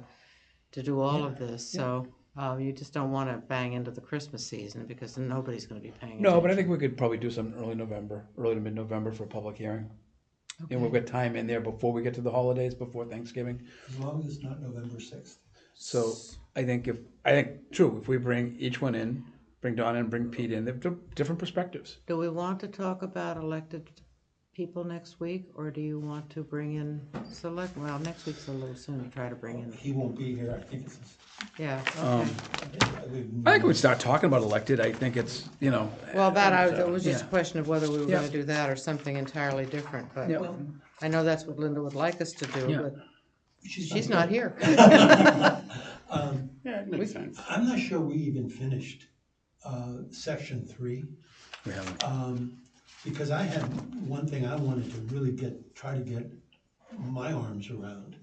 to do all of this, so, you just don't wanna bang into the Christmas season, because then nobody's gonna be paying attention. No, but I think we could probably do something early November, early to mid-November for a public hearing. And we've got time in there before we get to the holidays, before Thanksgiving. As long as it's not November 6th. So I think true, if we bring each one in, bring Donna and bring Pete in, they're different perspectives. Do we want to talk about elected people next week, or do you want to bring in well, next week's a little soon to try to bring in, He won't be here, I think it's. yeah, okay. I think we'd start talking about elected. I think it's, Well, it was just a Yeah. question of whether we were Yeah. gonna do that or something entirely different, but Yeah. I know that's what Linda would like us to do, Yeah. but she's not here. Yeah, it makes sense. I'm not sure we even finished, section 3. we haven't. Because I had one thing I wanted to really try to get my arms around,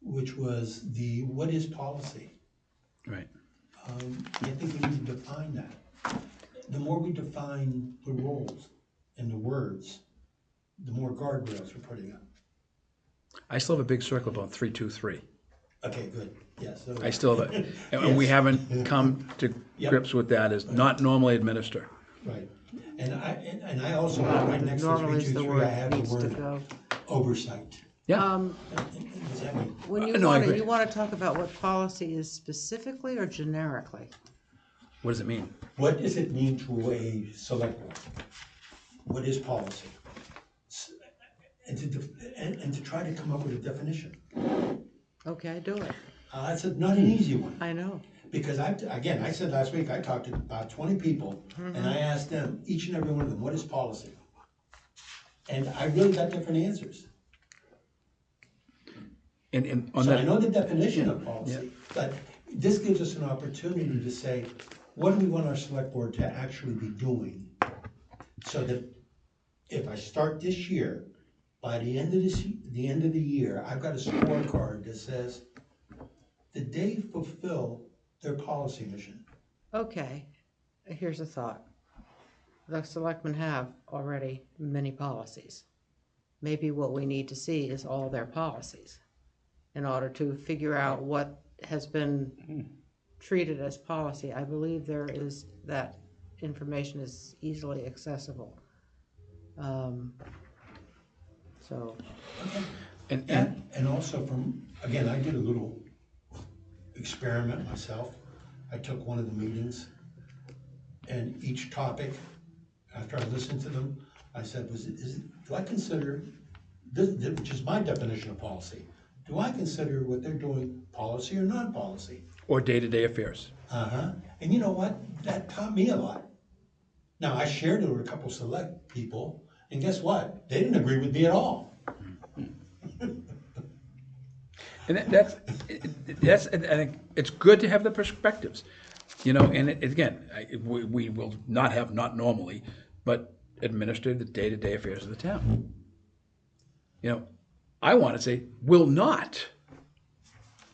which was what is policy? Right. I think we need to define that. The more we define the roles and the words, the more guardrails we're putting up. I still have a big circle about 323. Okay, good, yes. I still have it. And we haven't come to Yep. grips with that as not normally administer. Right, and I also, right next to Normally it's the 323, I word have the needs to word go. oversight. Yeah. Does that mean? When you No, I wanna, agree. you wanna talk about what policy is specifically or generically? What does it mean? What does it mean to a select board? What is policy? And to try to come up with a definition. Okay, do it, It's not an easy one, I know. because I said last week, I talked to about 20 people, and I asked them, each and every one of them, what is policy? And I really got different answers. And on So I that, know the definition of policy, but this gives us an opportunity to say, what do we want our select board to actually be doing? So that if I start this year, by the end of the year, I've got a scorecard that says, did they fulfill their policy mission? Okay, here's a thought. The selectmen have already many policies. Maybe what we need to see is all their policies in order to figure out what has been treated as policy. I believe that information is easily accessible. So, and Also again, I did a little experiment myself. I took one of the meetings, and each topic, after I listened to them, I said, do I consider, which is my definition of policy, do I consider what they're doing policy or non-policy? or day-to-day affairs. And you know what? That taught me a lot. Now, I shared it with a couple select people, and guess what? They didn't agree with me at all. And that's I think it's good to have the perspectives, and again, we will not normally, but administer the day-to-day affairs of the town. I want to say will not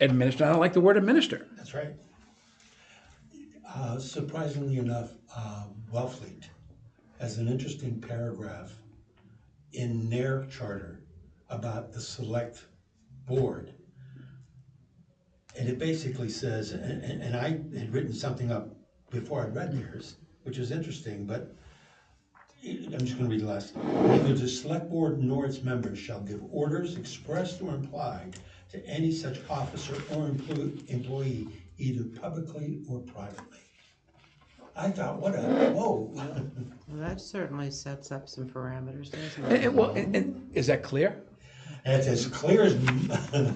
administer. I don't like the word administer. That's right. Surprisingly enough, Wellfleet has an interesting paragraph in their charter about the select board. And it basically says, and I had written something up before I read theirs, which is interesting, but I'm just gonna read the last. Neither the select board nor its members shall give orders expressed or implied to any such officer or employee, either publicly or privately. I thought, whoa. well, that certainly sets up some parameters, doesn't it? And is that clear? And it's as clear as.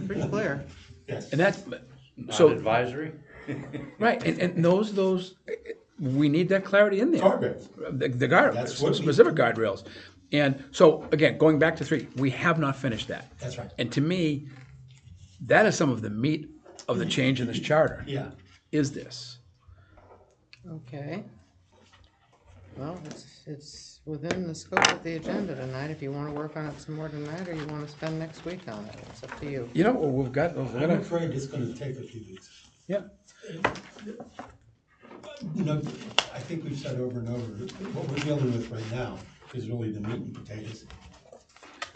Pretty clear. Yes. And that's Not so advisory? right. And those we need that clarity in there. Guardrails. The guardrails, That's what we- specific guardrails. And so again, going back to 3, we have not finished that. That's right. And to me, that is some of the meat of the change in this charter. Yeah. Is this? Okay. Well, it's within the scope of the agenda tonight. If you want to work on it some more tonight, or you want to spend next week on it, it's up to you. We've got. I'm afraid it's gonna take a few weeks. Yeah. I think we've said over and over, what we're dealing with right now is really the meat and potatoes.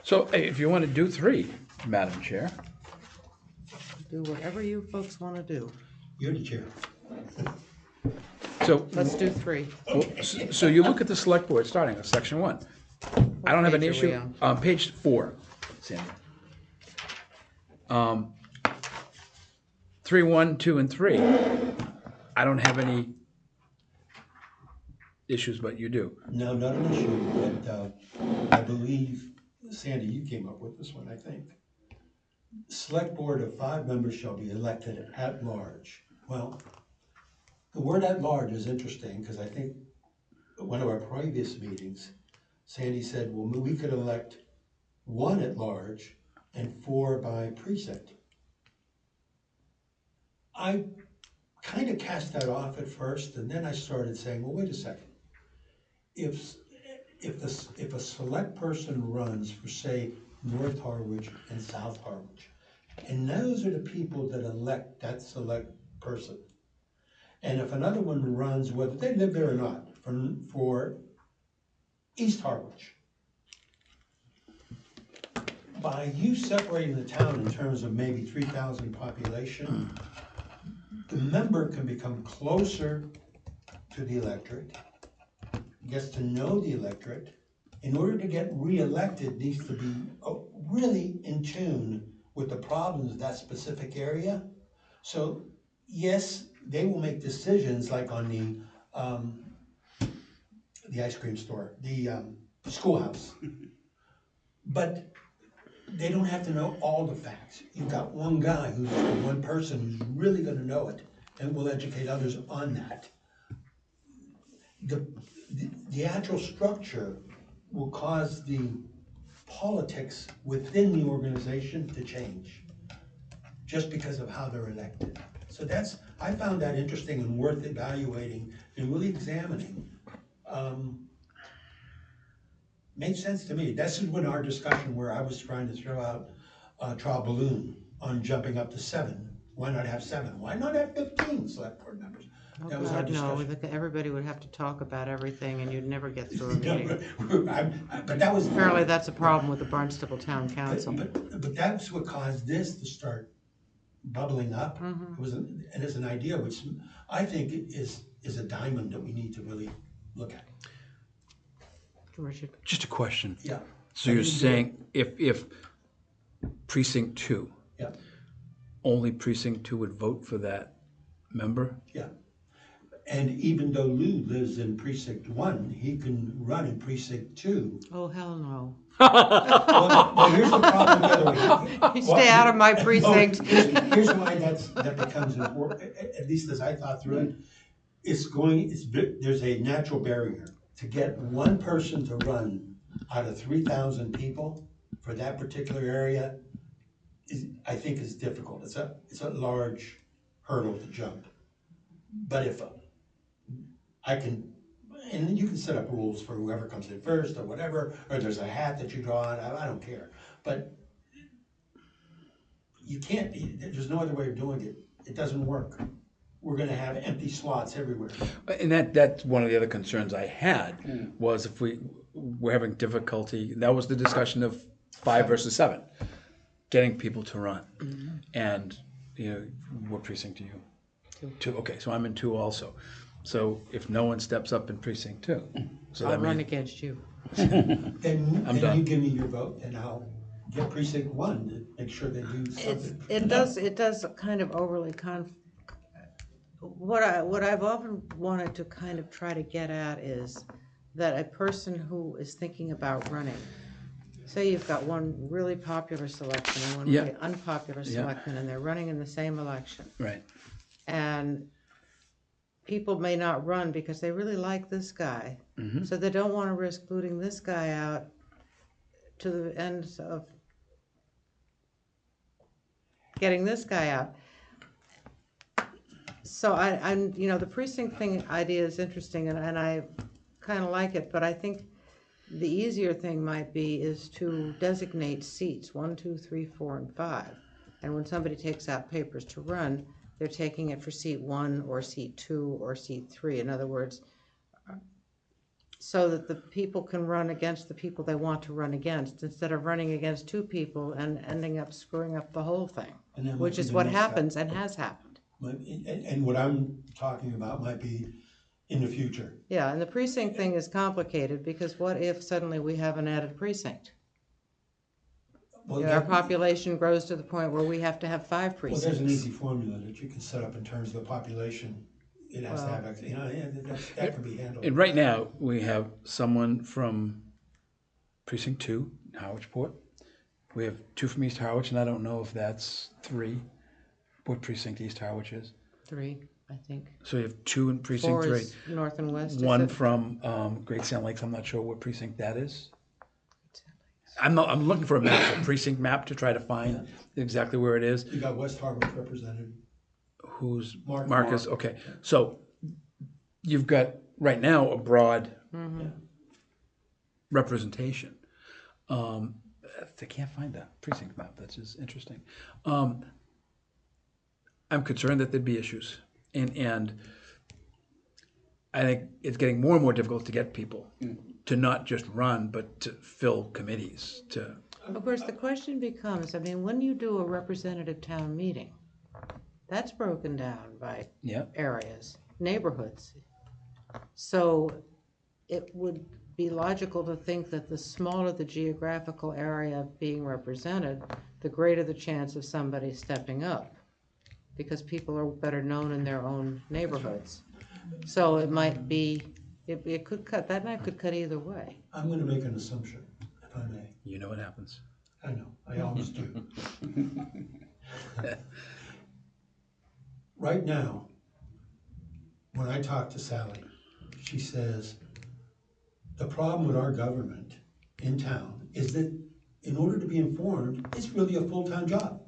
So if you want to do 3, Madam Chair, do whatever you folks want to do. You're the chair. So, Let's do 3. so you look at the select board, starting at section 1. I don't have an page are we issue, on? page 4, Sandy. 3, 1, 2, and 3. I don't have any issues, but you do. No, not an issue, but I believe, Sandy, you came up with this one, I think. Select board of 5 members shall be elected at large. Well, the word at large is interesting, because I think one of our previous meetings, Sandy said, well, we could elect 1 at large and 4 by precinct. I kind of cast that off at first, and then I started saying, well, wait a second. If a select person runs for, say, North Harwich and South Harwich, and those are the people that elect that select person, and if another one runs, whether they live there or not, for East Harwich, by you separating the town in terms of maybe 3,000 population, the member can become closer to the electorate, gets to know the electorate. In order to get re-elected, needs to be really in tune with the problems of that specific area. So yes, they will make decisions like on the ice cream store, the schoolhouse. But they don't have to know all the facts. You've got one guy one person who's really gonna know it and will educate others on that. The actual structure will cause the politics within the organization to change just because of how they're elected. So I found that interesting and worth evaluating and really examining. Made sense to me. This is when our discussion where I was trying to throw out a trial balloon on jumping up to 7. Why not have 7? Why not have 15 select board members? Oh, That was our God, no, discussion. everybody would have to talk about everything and you'd never get through a meeting. But that was. Apparently that's a problem with the Barnstable Town Council. But that's what caused this to start bubbling up. Mhm. It was, and it's an idea which I think is a diamond that we need to really look at. Richard? Just a question. Yeah. So you're saying if precinct 2, Yeah, only precinct 2 would vote for that member? yeah. And even though Lou lives in precinct 1, he can run in precinct 2. Oh, hell no. Well, here's the problem the other way. Stay out of my precinct. Oh, here's why that becomes important, at least as I thought through it. There's a natural barrier. To get one person to run out of 3,000 people for that particular area I think is difficult. It's a large hurdle to jump. But if I can, and you can set up rules for whoever comes in first or whatever, or there's a hat that you draw on, I don't care. But you can't, there's no other way of doing it. It doesn't work. We're gonna have empty slots everywhere. And that's one of the other concerns I had, was if we're having difficulty, that was the discussion of 5 versus 7, getting people to run. And, what precinct are you? 2. Okay, so I'm in 2 also. So if no one steps up in precinct 2, so I'll that run means, against you. Then you done. give me your vote and I'll get precinct 1 to make sure they do something. It does kind of overly what I've often wanted to kind of try to get at is that a person who is thinking about running, say you've got one really popular selection and one Yeah. really unpopular Yeah. selection, and they're running in the same election. right, And people may not run because they really like this guy, so they don't want to risk booting this guy out to the end of getting this guy out. So I'm, the precinct thing idea is interesting, and I kind of like it, but I think the easier thing might be is to designate seats 1, 2, 3, 4, and 5. And when somebody takes out papers to run, they're taking it for seat 1 or seat 2 or seat 3. In other words, so that the people can run against the people they want to run against, instead of running against two people and ending up screwing up the whole thing, And that might which be is the what next step. happens and has happened. And what I'm talking about might be in the future. Yeah, and the precinct thing is complicated, because what if suddenly we have an added precinct? Well, Our population grows to the point where we have to have 5 Well, there's an precincts. easy formula that you can set up in terms of the population. It has to Well- have, that can be handled. And right now, we have someone from precinct 2, Harwichport. We have 2 from East Harwich, and I don't know if that's 3, what precinct East Harwich is. 3, I think. So you have 2 in 4 precinct 3. is north and west, is One it? from Great Sand Lakes, I'm not sure what precinct that is. I'm looking for a map, a precinct map, to try to find exactly where it is. You got West Harwich represented. Who's Mark. Marcus? Okay, so you've got right now a broad representation. I can't find that precinct map. That's just interesting. I'm concerned that there'd be issues, and I think it's getting more and more difficult to get people to not just run, but to fill committees. Of course, the question becomes, I mean, when you do a representative town meeting, that's broken down by Yeah. areas, neighborhoods. So it would be logical to think that the smaller the geographical area being represented, the greater the chance of somebody stepping up, because people are better known in their own neighborhoods. So it might be, it could cut, that knife could cut either way. I'm gonna make an assumption, if I may. You know what happens. I know, I always do. Right now, when I talk to Sally, she says, the problem with our government in town is that in order to be informed, it's really a full-time job.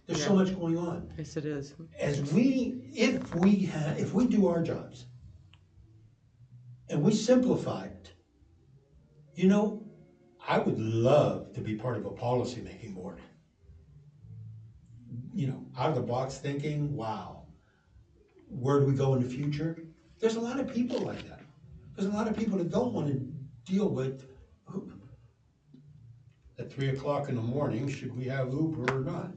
There's so Yeah. much going on. Yes, it is. If we do our jobs and we simplify it, you know, I would love to be part of a policy-making board. You know, out of the box thinking, wow, where do we go in the future? There's a lot of people like that. There's a lot of people that don't want to deal with at 3 o'clock in the morning, should we have Uber or not?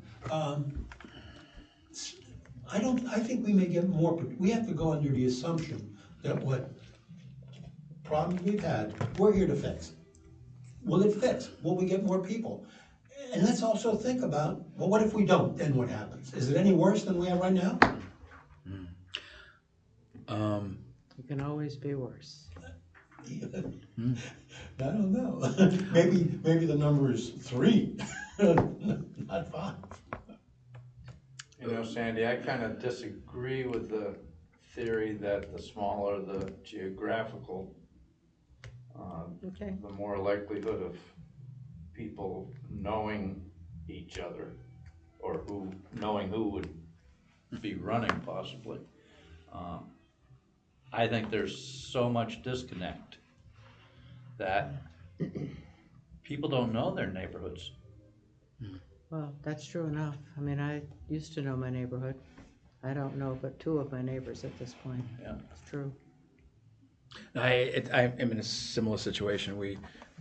I think we may get more, but we have to go under the assumption that what problems we've had, we're here to fix. Will it fix? Will we get more people? And let's also think about, well, what if we don't? Then what happens? Is it any worse than we have right now? It can always be worse. I don't know. Maybe the number is 3, not 5. You know, Sandy, I kind of disagree with the theory that the smaller the geographical, Okay. the more likelihood of people knowing each other, or knowing who would be running possibly. I think there's so much disconnect that people don't know their neighborhoods. Well, that's true enough. I mean, I used to know my neighborhood. I don't know but 2 of my neighbors at this point. Yeah. It's true. I am in a similar situation.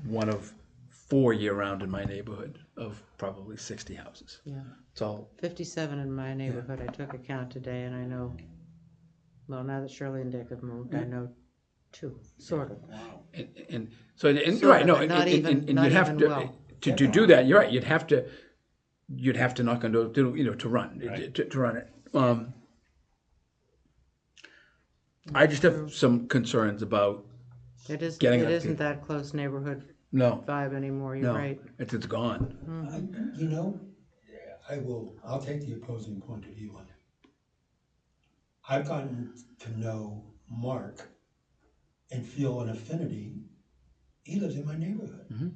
One of 4 year-round in my neighborhood of probably 60 houses. Yeah. It's all 57 in my neighborhood. I took a count today, and I know, well, now that Shirley and Dick have moved, I know 2, sort of. and so and Sort right of, no but and, not and, even- and not you'd have even to well. to do that. You're right. You'd have to knock on doors to run Right. to run it. I just have some concerns about It isn't, Getting it up isn't people. that close neighborhood no vibe anymore. You're no right. it's gone. You know, I'll take the opposing point of view on it. I've gotten to know Mark and feel an affinity. He lives in my neighborhood. Mhm.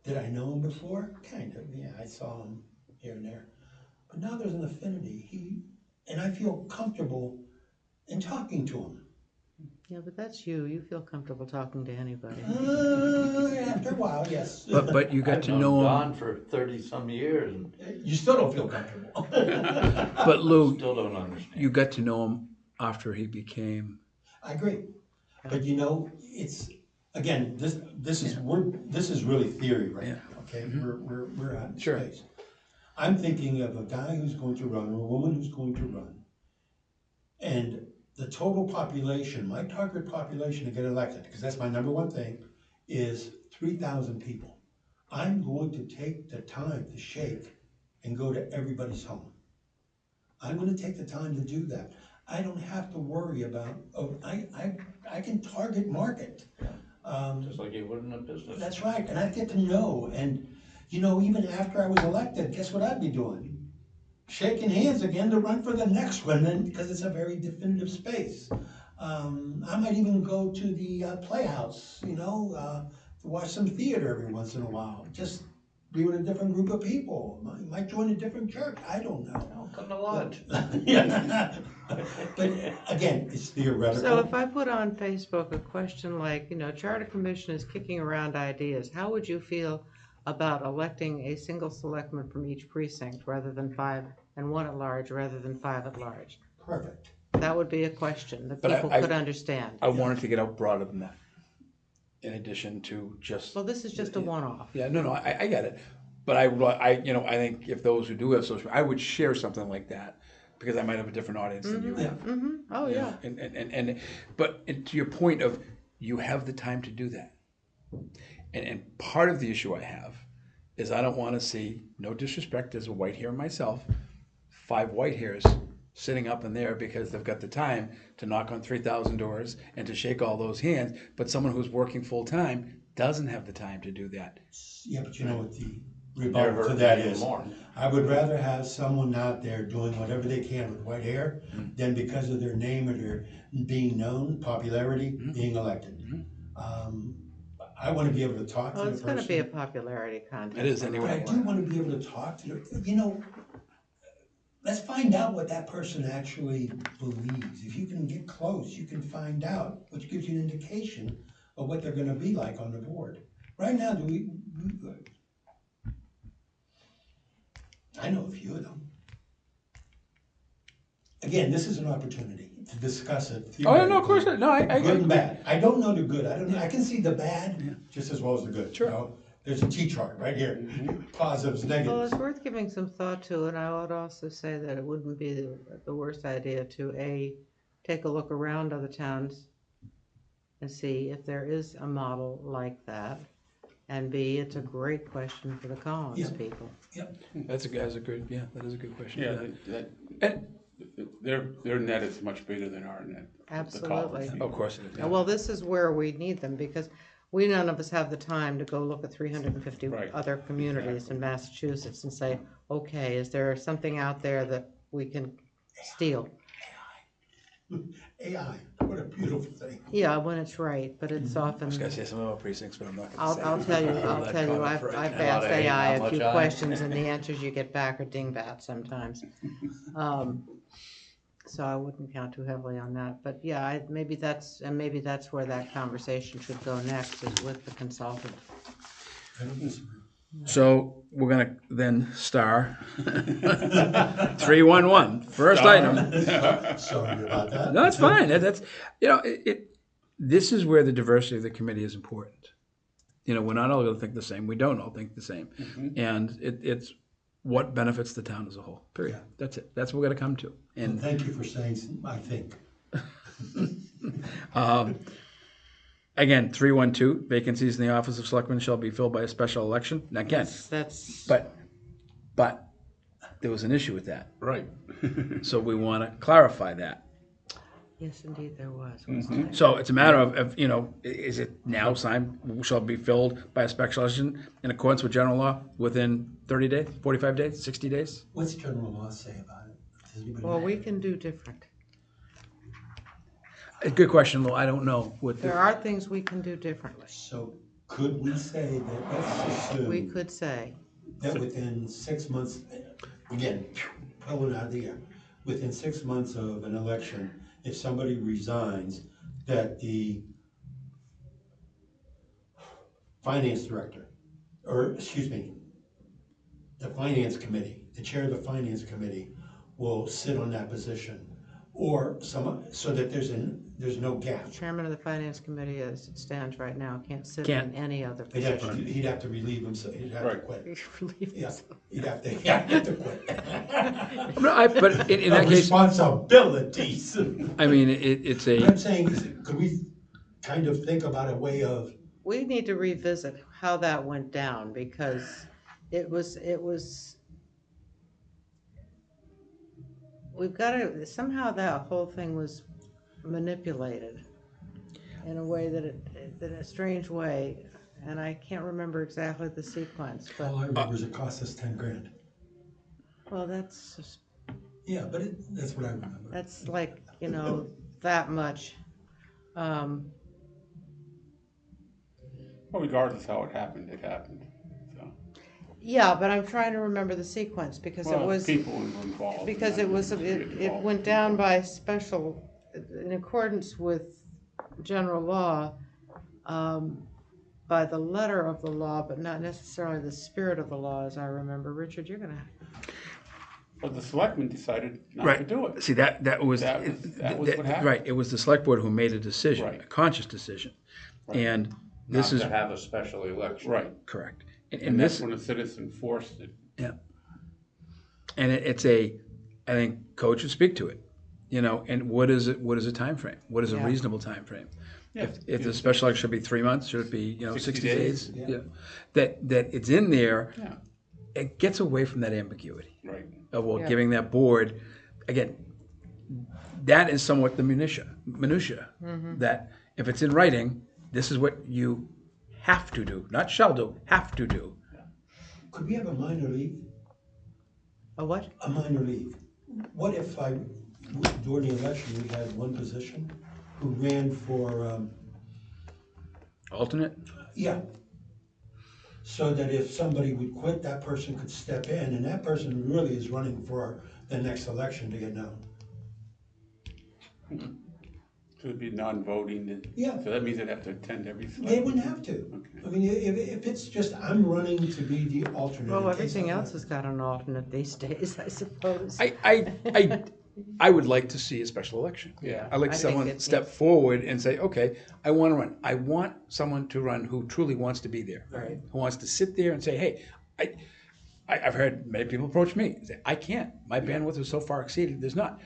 Did I know him before? Kind of, yeah, I saw him here and there. But now there's an affinity. And I feel comfortable in talking to him. Yeah, but that's you. You feel comfortable talking to anybody. After a while, yes. But you got I've to known know him. Don for 30-some years and You still don't feel comfortable. But Lou, still don't understand. you got to know him after he became. I agree. But you know, it's, again, this is really theory right Yeah. now, okay? We're out in Sure. space. I'm thinking of a guy who's going to run, or a woman who's going to run, and the total population, my target population to get elected, because that's my number one thing, is 3,000 people. I'm going to take the time to shake and go to everybody's home. I'm gonna take the time to do that. I don't have to worry about, I can target market. Just like you would in a business. That's right, and I get to know, and, you know, even after I was elected, guess what I'd be doing? Shaking hands again to run for the next one, and, because it's a very definitive space. I might even go to the Playhouse, you know, to watch some theater every once in a while, just be with a different group of people. Might join a different church, I don't know. I'll come to lunch. Yeah. But again, it's theoretical. So if I put on Facebook a question like, you know, Charter Commission is kicking around ideas, how would you feel about electing a single selectman from each precinct rather than 5 and 1 at large rather than 5 at large? Perfect. That would be a question that But people I- could understand. I wanted to get out broader than that, in addition to just. Well, this is just a one-off. Yeah, no, I get it, but I think if those who do have social, I would share something like that, because I might have a different audience than you have. Oh, yeah. But to your point of, you have the time to do that. And part of the issue I have is I don't wanna see, no disrespect as a white hair myself, 5 white hairs sitting up in there because they've got the time to knock on 3,000 doors and to shake all those hands, but someone who's working full-time doesn't have the time to do that. Yeah, but you know what the Never rebuttal to that even is? more. I would rather have someone out there doing whatever they can with white hair than because of their name or their being known, popularity, being elected. I want to be able to talk to Well, the it's person. gonna be a popularity contest. It is no anyway. But I matter do what. want to be able to talk to the, you know, let's find out what that person actually believes. If you can get close, you can find out, which gives you an indication of what they're gonna be like on the board. Right now, I know a few of them. Again, this is an opportunity to discuss it. Oh, yeah, no, of course, no, I Good and bad. I don't know the good. I don't know. I can see the bad just as well as the good. Sure. You know? There's a T-chart right here. Positives, Well, negatives. it's worth giving some thought to, and I would also say that it wouldn't be the worst idea to take a look around other towns and see if there is a model like that, and B, it's a great question for the Collins Yeah. people. Yep. That is a good question. Yeah, And, their net is much bigger than our net. the Absolutely. Collins people. of course it is. And well, this is where we need them, because none of us have the time to go look at 350 Right. other communities in Massachusetts and say, okay, is there something out there that we can steal? AI, what a beautiful thing. Yeah, when it's right, but it's often. I was gonna say some of our precincts, but I'm not gonna say. I'll tell you, Hold that comment I've for right now. asked Not A, AI not a few much I. questions and the answers you get back are dingbats sometimes. So I wouldn't count too heavily on that, but yeah, maybe that's where that conversation should go next, is with the consultant. I don't disagree. So we're gonna then star 311, first item. Sorry about that. No, it's fine. That's, this is where the diversity of the committee is important. We're not all gonna think the same. We don't all think the same. And it's what benefits the town as a whole, period. That's it. That's what we're gonna come to. And And thank you for saying, I think. again, 312, vacancies in the office of selectmen shall be filled by a special election. Now, again, That's, but there was an issue with that. Right. So we wanna clarify that. yes, indeed, there was. wasn't there? So it's a matter of, is it now signed, shall be filled by a special election in accordance with general law within 30 days, 45 days, 60 days? What's general law say about it? Does anybody Well, know? we can do different. A good question, Lou, I don't know. There are things we can do differently. So could we say that, let's assume. We could say, That within 6 months, again, pulling out of the air, within 6 months of an election, if somebody resigns, that the finance director, or, excuse me, the finance committee, the chair of the finance committee will sit on that position or so that there's no gap. Chairman of the Finance Committee, as it stands right now, can't sit Can't. in any other He'd have position. he'd have to relieve himself, he'd have to Right. quit. Relieve Yeah, himself. he'd have to quit. No, but in that case, Responsibilities. I mean, it's What a, I'm saying is, could we kind of think about a way of, We need to revisit how that went down, because it was, we've got to, somehow that whole thing was manipulated in a way that in a strange way, and I can't remember exactly the sequence, but, all I remember is it cost us 10 grand. well, that's just, Yeah, but that's what I remember. that's like, that much. Well, regardless how it happened, so. Yeah, but I'm trying to remember the sequence, because it Well, was, people were involved. because it was, it went down by special, in accordance with general law, by the letter of the law, but not necessarily the spirit of the law, as I remember. Richard, you're gonna, But the selectmen decided not to right, do it. see, that was. That was what happened. Right, it was the select board who made a decision, a Right. conscious decision. Right. And Not this is, to have a special election. Right, correct. and And that's this, when a citizen forced it. yeah. And it's I think Coach would speak to it, and what is a timeframe? What is a Yeah. reasonable timeframe? Yeah. If the special election should be 3 months, should it be, 60 60 days? days? Yeah. That it's in there, Yeah, it gets away from that ambiguity right. of, Yeah. giving that board, again, that is somewhat the minutia, that if it's in writing, this is what you have to do, not shall do, have to do. Could we have a minor league? a what? A minor league. What if during the election, we had one position who ran for, Alternate? yeah. So that if somebody would quit, that person could step in, and that person really is running for the next election to get known. So it'd be non-voting, Yeah. so that means they'd have to attend every. They wouldn't have to. Okay. I mean, if it's just, I'm running to be the alternate. Well, in case everything I'm else not- has got an alternate these days, I suppose. I would like to see a special election. Yeah, I'd like I think someone it step needs- forward and say, okay, I want to run. I want someone to run who truly wants to be there. Right. Who wants to sit there and say, hey, I've heard many people approach me and say, I can't. My bandwidth is so far exceeded. There's not.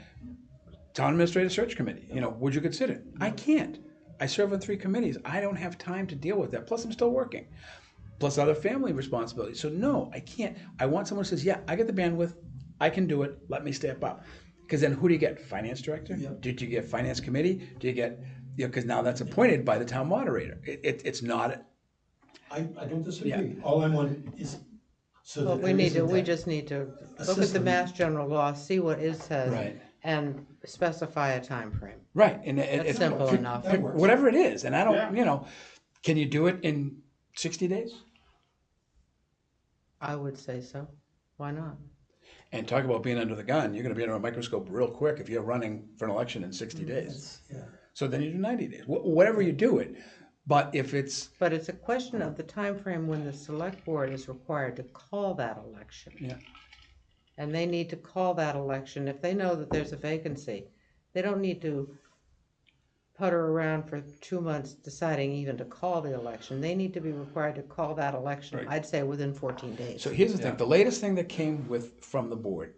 Town Administrative Search Committee, would you consider it? I can't. I serve on 3 committees. I don't have time to deal with that. Plus, I'm still working. Plus other family responsibilities. So no, I can't. I want someone who says, yeah, I get the bandwidth. I can do it. Let me step up. Because then who do you get? Finance director? Yep. Did you get finance committee? Do you get, because now that's appointed by the town moderator. It's not, I don't disagree. Yeah. All I want is, so Well, that we there need to, isn't we that- just need to a look at the system. Mass General Law, see what it says. Right. And specify a time frame. right. And That's simple enough. That works. whatever it is. And I don't, Yeah. can you do it in 60 days? I would say so. Why not? And talk about being under the gun. You're going to be under a microscope real quick if you're running for an election in 60 days. Yeah. So then you do 90 days, whatever you do it. But if it's, But it's a question of the time frame when the select board is required to call that election. yeah, And they need to call that election if they know that there's a vacancy. They don't need to putter around for 2 months deciding even to call the election. They need to be required to call that election, Right. I'd say within 14 days. so here's the thing. The latest thing that came from the board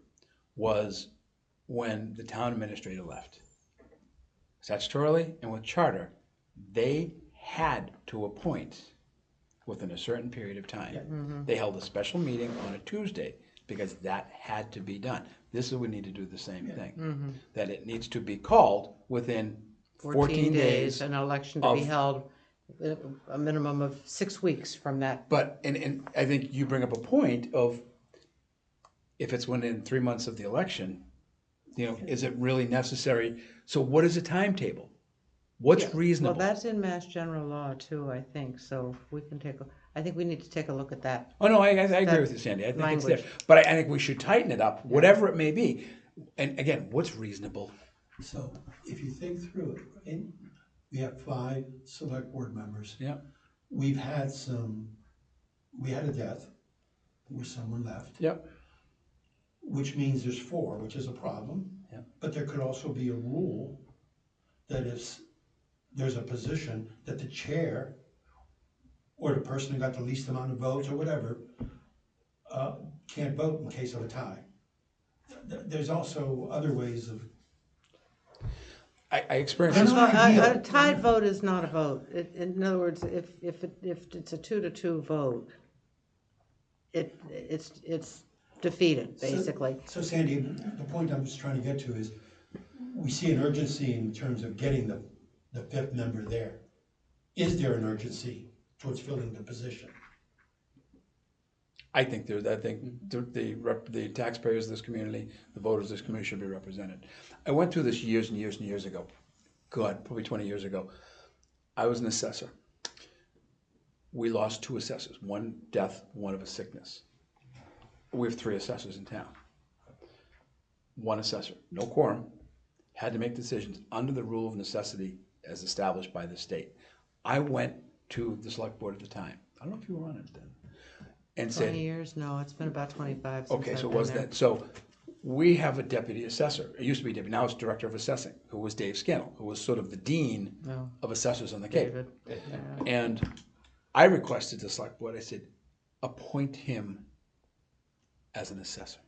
was when the town administrator left. Statutorily and with charter, they had to appoint within a certain period of time. They held a special meeting on a Tuesday because that had to be done. This is, we need to do the same thing. That it needs to be called within 14 days. An election to be of- held a minimum of 6 weeks from that. But, and I think you bring up a point of, if it's within 3 months of the election, is it really necessary? So what is a timetable? What's reasonable? Well, that's in Mass General Law too, I think, so we can I think we need to take a look at that. Oh, no, I agree with you, Sandy. I think it's there. language. But I think we should tighten it up, whatever it may be. And again, what's reasonable? So if you think through it, right, we have 5 select board members. Yeah. We had a death where someone left, Yep. which means there's 4, which is a problem. Yeah. But there could also be a rule that if there's a position that the chair or the person who got the least amount of votes or whatever, can't vote in case of a tie. There's also other ways of. I experienced That's this. not ideal. A tied vote is not a vote. In other words, if it's a 2-2 vote, it's defeated, basically. So Sandy, the point I'm just trying to get to is, we see an urgency in terms of getting the fifth member there. Is there an urgency towards filling the position? I think the taxpayers of this community, the voters of this community should be represented. I went through this years and years and years ago. God, probably 20 years ago. I was an assessor. We lost 2 assessors, one death, one of a sickness. We have 3 assessors in town. One assessor, no quorum, had to make decisions under the rule of necessity as established by the state. I went to the select board at the time. I don't know if you were on it then. And 20 said, years? No, it's been about 25 since okay, I've so it been was there. that. So we have a deputy assessor. It used to be deputy, now it's director of assessing, who was Dave Scannell, who was sort of the dean No, of assessors on the Cape. David. And I requested the select board, I said, appoint him as an assessor,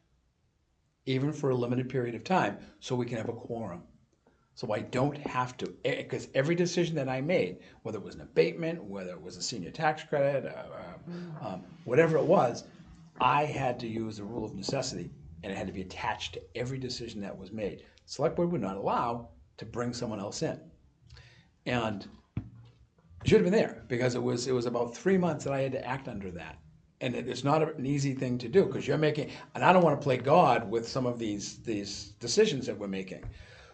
even for a limited period of time, so we can have a quorum. So I don't have to, because every decision that I made, whether it was an abatement, whether it was a senior tax credit, whatever it was, I had to use the rule of necessity, and it had to be attached to every decision that was made. Select board would not allow to bring someone else in. And it should have been there, because it was about 3 months that I had to act under that. And it's not an easy thing to do, because you're making, and I don't want to play God with some of these decisions that we're making.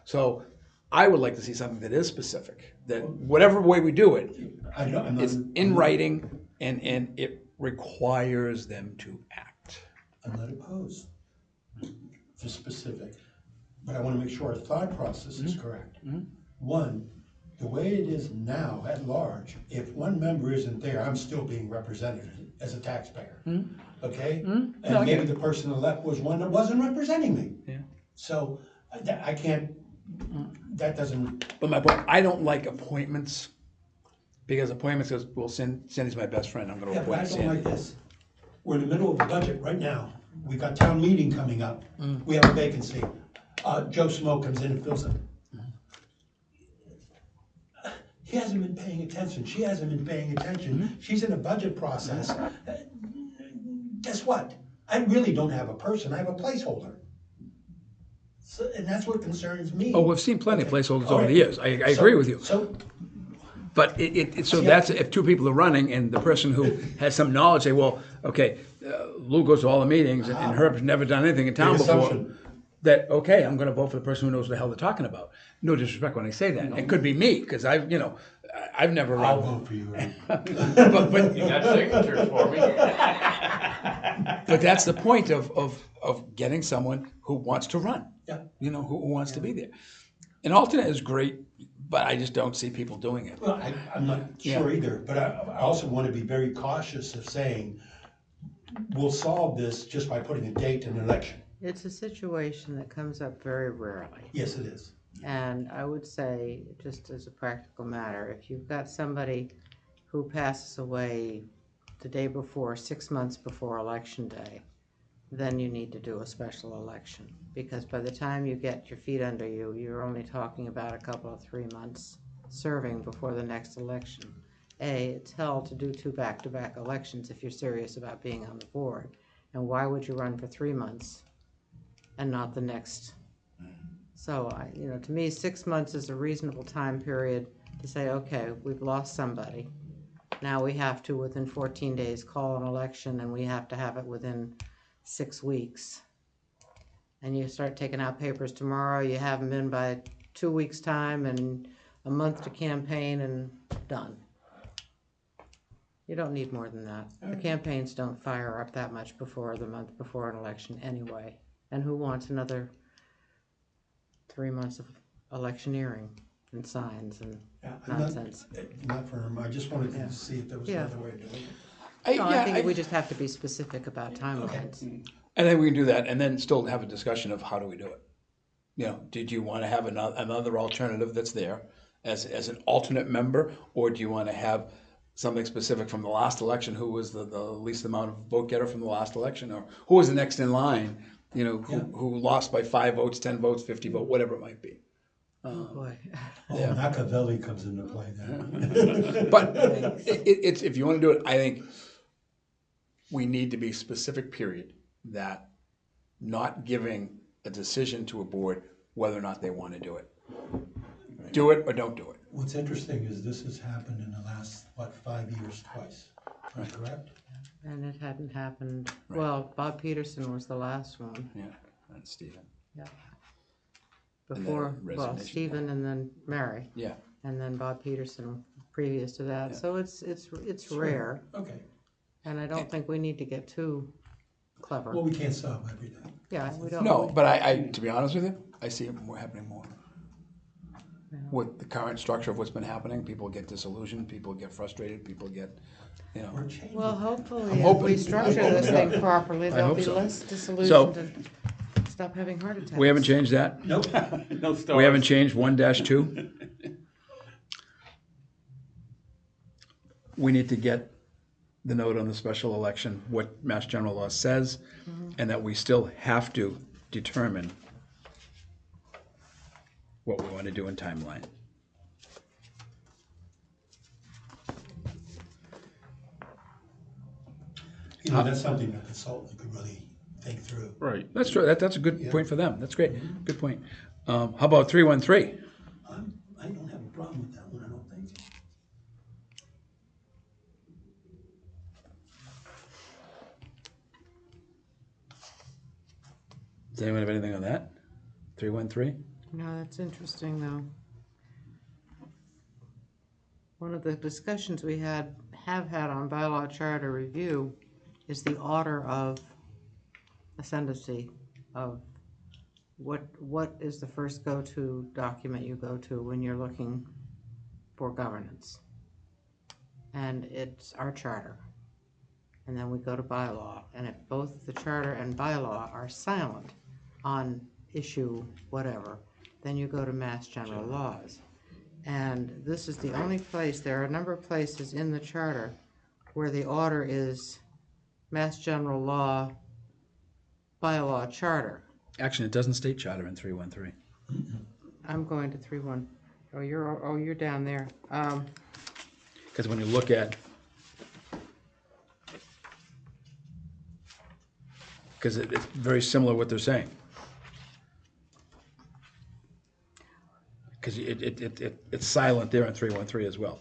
So I would like to see something that is specific, that whatever way we do it, it's in writing, and it requires them to act. I'm not opposed to specific, but I want to make sure our thought process is correct. One, the way it is now at large, if one member isn't there, I'm still being represented as a taxpayer. Okay? And No, I get maybe it. the person elect was one that wasn't representing me. Yeah. So I can't, that doesn't, But my point, I don't like appointments, because appointments says, well, Sandy's my best friend, I'm gonna yeah, but I appoint don't like Sandy. this. We're in the middle of the budget right now. We've got town meeting coming up. We have a vacancy. Joe Smo comes in and fills it. He hasn't been paying attention. She hasn't been paying attention. She's in a budget process. Guess what? I really don't have a person. I have a placeholder. So, and that's what concerns me. Oh, we've seen plenty of Okay. placeholders All over right. the years, I So- agree with you. So, But so that's, if 2 people are running, and the person who has some knowledge say, well, okay, Lou goes to all the meetings, and Herb's never done anything in town Big before. assumption. That, okay, I'm gonna vote for the person who knows what the hell they're talking about. No disrespect when I say that. It could be me, because I've never I'll run. vote for you. Aaron. But You got signatures for me? But that's the point of getting someone who wants to run. Yeah. Who wants to be there. An alternate is great, but I just don't see people doing it. Well, I'm not sure either, but I also want to be very cautious of saying, we'll solve this just by putting a date in an election. It's a situation that comes up very rarely. Yes, it is. And I would say, just as a practical matter, if you've got somebody who passes away the day before, 6 months before election day, then you need to do a special election. Because by the time you get your feet under you, you're only talking about a couple of 3 months serving before the next election. It's hell to do 2 back-to-back elections if you're serious about being on the board. And why would you run for 3 months and not the next? So, to me, 6 months is a reasonable time period to say, okay, we've lost somebody. Now we have to, within 14 days, call an election, and we have to have it within 6 weeks. And you start taking out papers tomorrow, you have them in by 2 weeks' time, and a month to campaign, and done. You don't need more than that. The campaigns don't fire up that much before the month before an election anyway. And who wants another 3 months of electioneering and signs and Yeah, nonsense? Not for him. I just wanted Yeah. to see if there was Yeah. another way of doing it. I think we just have to be specific about timelines. And then we can do that, and then still have a discussion of how do we do it. You know, did you want to have another alternative that's there as an alternate member, or do you want to have something specific from the last election? Who was the least amount of vote getter from the last election, or who was the next in line? You know, who lost by 5 votes, 10 votes, 50 votes, whatever it might be. Oh, boy. Oh, Machiavelli comes into play there. But it's if you want to do it, I think we need to be specific. Period. That not giving a decision to a board whether or not they want to do it. Do it or don't do it. What's interesting is this has happened in the last, 5 years twice. Am I correct? And it hadn't happened, well, Bob Peterson was the last one. Yeah, and Stephen. Yeah. And then Before, well, resignation. Stephen and then Mary, Yeah. and then Bob Peterson previous to that. Yeah. So it's rare, Okay. and I don't think we need to get too clever. Well, we can't solve everything. Yeah, we don't. No, but I to be honest with you, I see it happening more. Yeah. With the current structure of what's been happening, people get disillusioned, people get frustrated, people get, you know. We're changing. Well, hopefully, I'm if hoping. we structure I'm this hoping. thing properly, there'll hope be so. less disillusioned and stop having heart attacks. We haven't changed that. Nope. No stars. We haven't changed 1-2. We need to get the note on the special election, what Mass General Law says, and that we still have to determine what we want to do in timeline. You know, that's something a consultant could really think through. Right. That's true. That's a good point for them. That's great. Good point. How about 313? I don't have a problem with that one, I don't think. Does anyone have anything on that? 313? No, that's interesting, though. One of the discussions we have had on bylaw charter review is the order of ascendancy of what is the first go-to document you go to when you're looking for governance. And it's our charter. And then we go to bylaw, and if both the charter and bylaw are silent on issue whatever, then you go to Mass General Laws. And this is the only place, there are a number of places in the charter where the order is Mass General Law, bylaw, charter. Actually, it doesn't state charter in 313. I'm going to 3-1. Oh, you're down there. Because when you look at, because it's very similar what they're saying. Because it's silent there in 313 as well.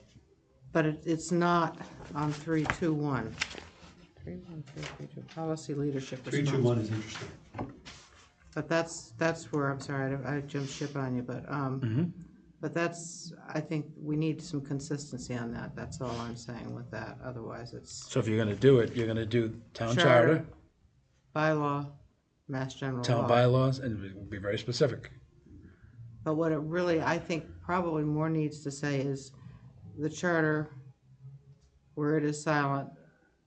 But it's not on 3-2-1. 3-1-3-3-2, policy leadership. 3-2-1 is interesting. But that's where, I'm sorry, I jumped ship on you, but that's, I think we need some consistency on that. That's all I'm saying with that. Otherwise, it's So if you're going to do it, you're going to do town charter, bylaw, Mass General town Law. bylaws, and be very specific. But what it really, I think, probably more needs to say is the charter where it is silent,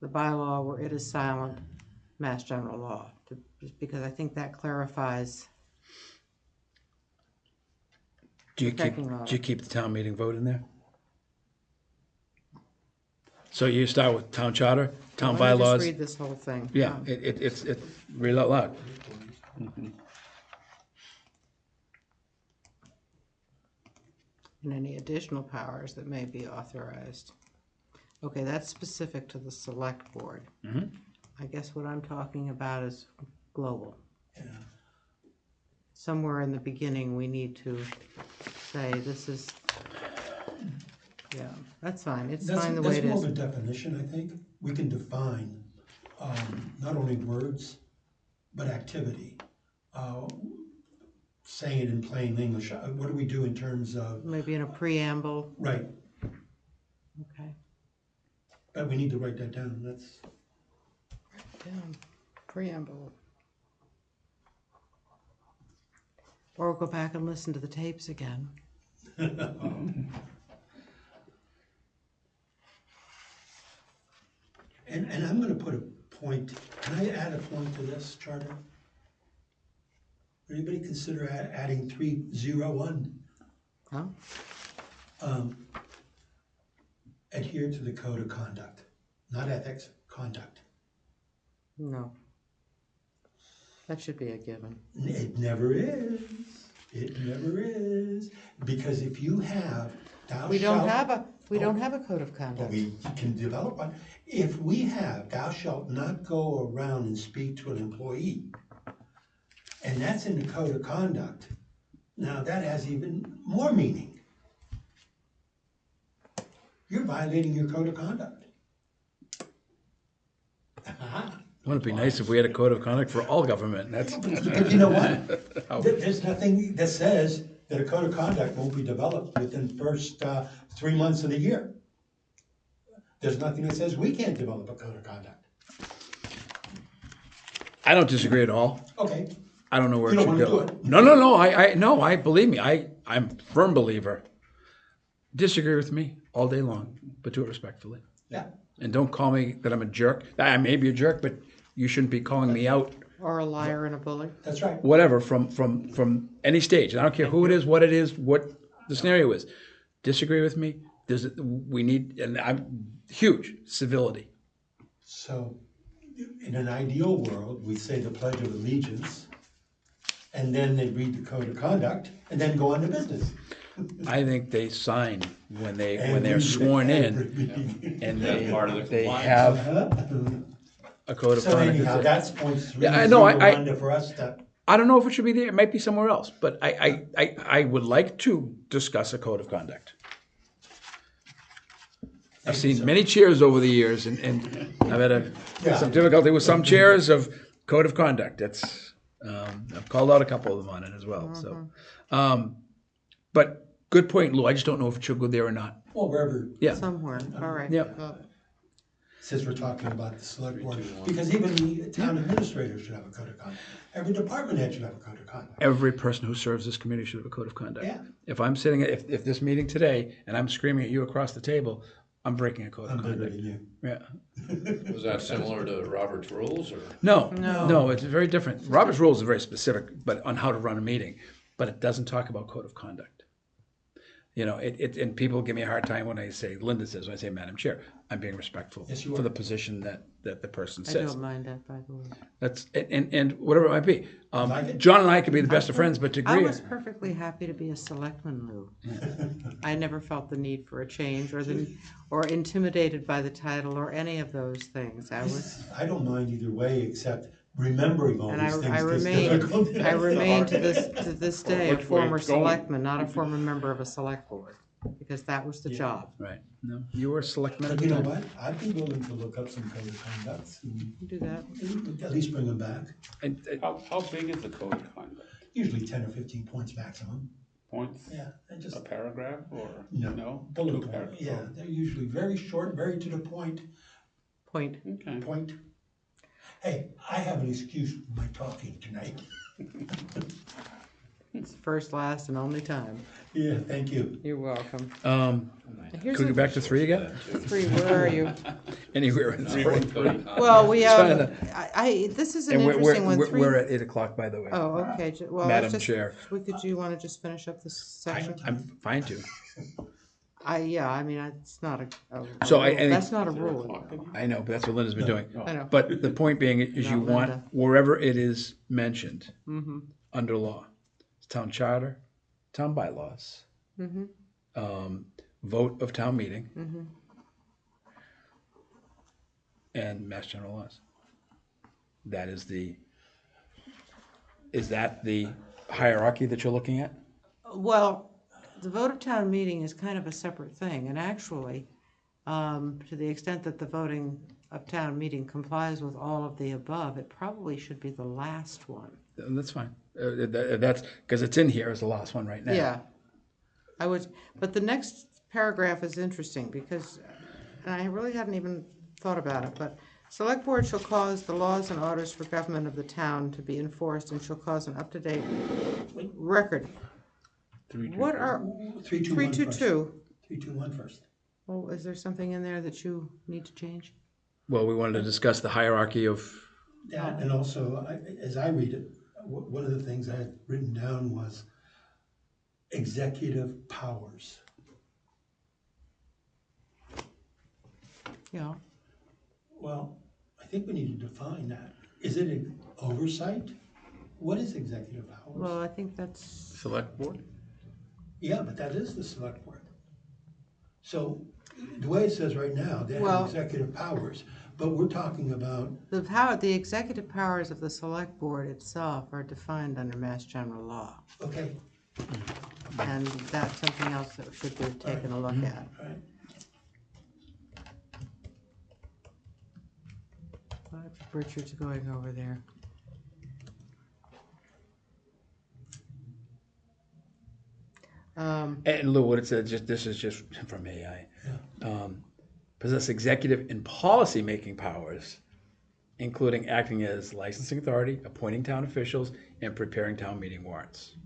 the bylaw where it is silent, Mass General Law. Because I think that clarifies. Do you Checking on it. keep the town meeting vote in there? So you start with town charter, town Let me bylaws. just read this whole thing. Yeah, it's read it out loud. And any additional powers that may be authorized. Okay, that's specific to the select board. I guess what I'm talking about is global. Yeah. Somewhere in the beginning, we need to say this is, yeah, that's fine. It's fine the way it That's more of is. a definition, I think. We can define not only words, but activity. Saying it in plain English. What do we do in terms of, Maybe in a preamble. right, Okay. but we need to write that down. That's, Yeah, preamble. Or go back and listen to the tapes again. and I'm gonna put a point, can I add a point to this charter? Anybody consider adding 301? Huh? Adhere to the code of conduct, not ethics, conduct. No. That should be a given. It never is. It never is. Because if you have, thou We don't shalt- have a, we don't Oh. have a code of Well, conduct. we can develop one. If we have, thou shalt not go around and speak to an employee, and that's in the code of conduct, now that has even more meaning. You're violating your code of conduct. Wouldn't it be nice if we had a code of conduct for all government? That's, But you know what? There's nothing that says that a code of conduct won't be developed within the first 3 months of the year. There's nothing that says we can't develop a code of conduct. I don't disagree at all. Okay, I don't know where it You should don't go. wanna do it. No, I believe me, I'm a firm believer. Disagree with me all day long, but do it respectfully. yeah. And don't call me that I'm a jerk. I may be a jerk, but you shouldn't be calling me out, Or a liar and a bully. That's right. whatever, from any stage. I don't care who it is, what the scenario is. Disagree with me, we need, and I'm huge, civility. So, in an ideal world, we say the Pledge of Allegiance, and then they read the Code of Conduct, and then go on to business. I think they sign when they're Every- sworn in, every- and That's part of the they compliance. have a code of So conduct. anyhow, that's point three, Yeah, I know, for us to, I don't know if it should be there, it might be somewhere else, but I would like to discuss a code of conduct. I've seen many chairs over the years, and I've had some difficulty with some chairs of code of conduct. I've called out a couple of them on it as well, so. But good point, Lou, I just don't know if it should go there or not. well, wherever, Yeah, Somewhere, all right. Yep. Well, since we're talking about the select board, because even the town administrator should have a code of conduct. Every department head should have a code of conduct. every person who serves this community should have a code of conduct. Yeah. If I'm sitting, if this meeting today, and I'm screaming at you across the table, I'm breaking a code I'm of bigger conduct. than you. Yeah. Was that similar to Robert's rules, or? No, it's very different. Robert's rules are very specific, but on how to run a meeting, but it doesn't talk about code of conduct. You know, and people give me a hard time when I say, Linda says, when I say Madam Chair, I'm being respectful Yes, you for are. the position that the person I sits. don't mind that, by the way. That's, and whatever it might be. Like it? John and I could be the best of friends, but to I agree. was perfectly happy to be a selectman, Lou. I never felt the need for a change or intimidated by the title or any of those things. I don't mind either way, except remembering all And these things. I gets remain, difficult. I remain to this day a Which way former it's going. selectman, not a former member of a select board, because that was the job. Right, no, you were a selectman at But the you know time. what? I'd be willing to look up some code of conducts and Do that. at least bring them back. How big is the code of conduct? Usually 10 or 15 points maximum. Points? Yeah, and just A paragraph or? no bullet Two point. paragraphs. Yeah, they're usually very short, very to the point. Point. Okay. Point. Hey, I have an excuse for my talking tonight. It's first, last, and only time. Yeah, thank you. You're welcome. Could Here's we go a- back to 3 again? 3, where are you? Anywhere in 3. Well, we Trying have, this is an And interesting one. we're at 8 o'clock, by the way. Oh, okay, well, Madam let's just, Chair. do you wanna just finish up this section? I'm fine to. I mean, it's not a So I rule. think- That's not a rule. I know, but that's what Linda's been doing. I know. But the point being is you Not want, Linda. wherever it is mentioned Mm-hmm, under law, town charter, town bylaws, mm-hmm, vote of town meeting, mm-hmm. and mass general laws. Is that the hierarchy that you're looking at? Well, the vote of town meeting is kind of a separate thing, and actually, to the extent that the voting of town meeting complies with all of the above, it probably should be the last one. That's fine. That's, because it's in here as the last one right now. Yeah. But the next paragraph is interesting because, and I really hadn't even thought about it, but select board shall cause the laws and orders for government of the town to be enforced and shall cause an up-to-date record. What are, 321 first. 322, 321 first. well, is there something in there that you need to change? Well, we wanted to discuss the hierarchy of, Yeah, and also, as I read it, one of the things I had written down was executive powers. Yeah, Well, I think we need to define that. Is it an oversight? What is executive well, powers? I think that's, Select board? Yeah, but that is the select board. So, the way it says right now, they Well- have executive powers, but we're talking about, the executive powers of the select board itself are defined under Mass General Law. okay, And that's something else that should be taken a look at. right? But Richard's going over there. And Lou, what it said, this is just from AI. Possess executive and policy-making powers, including acting as licensing authority, appointing town officials, and preparing town meeting warrants.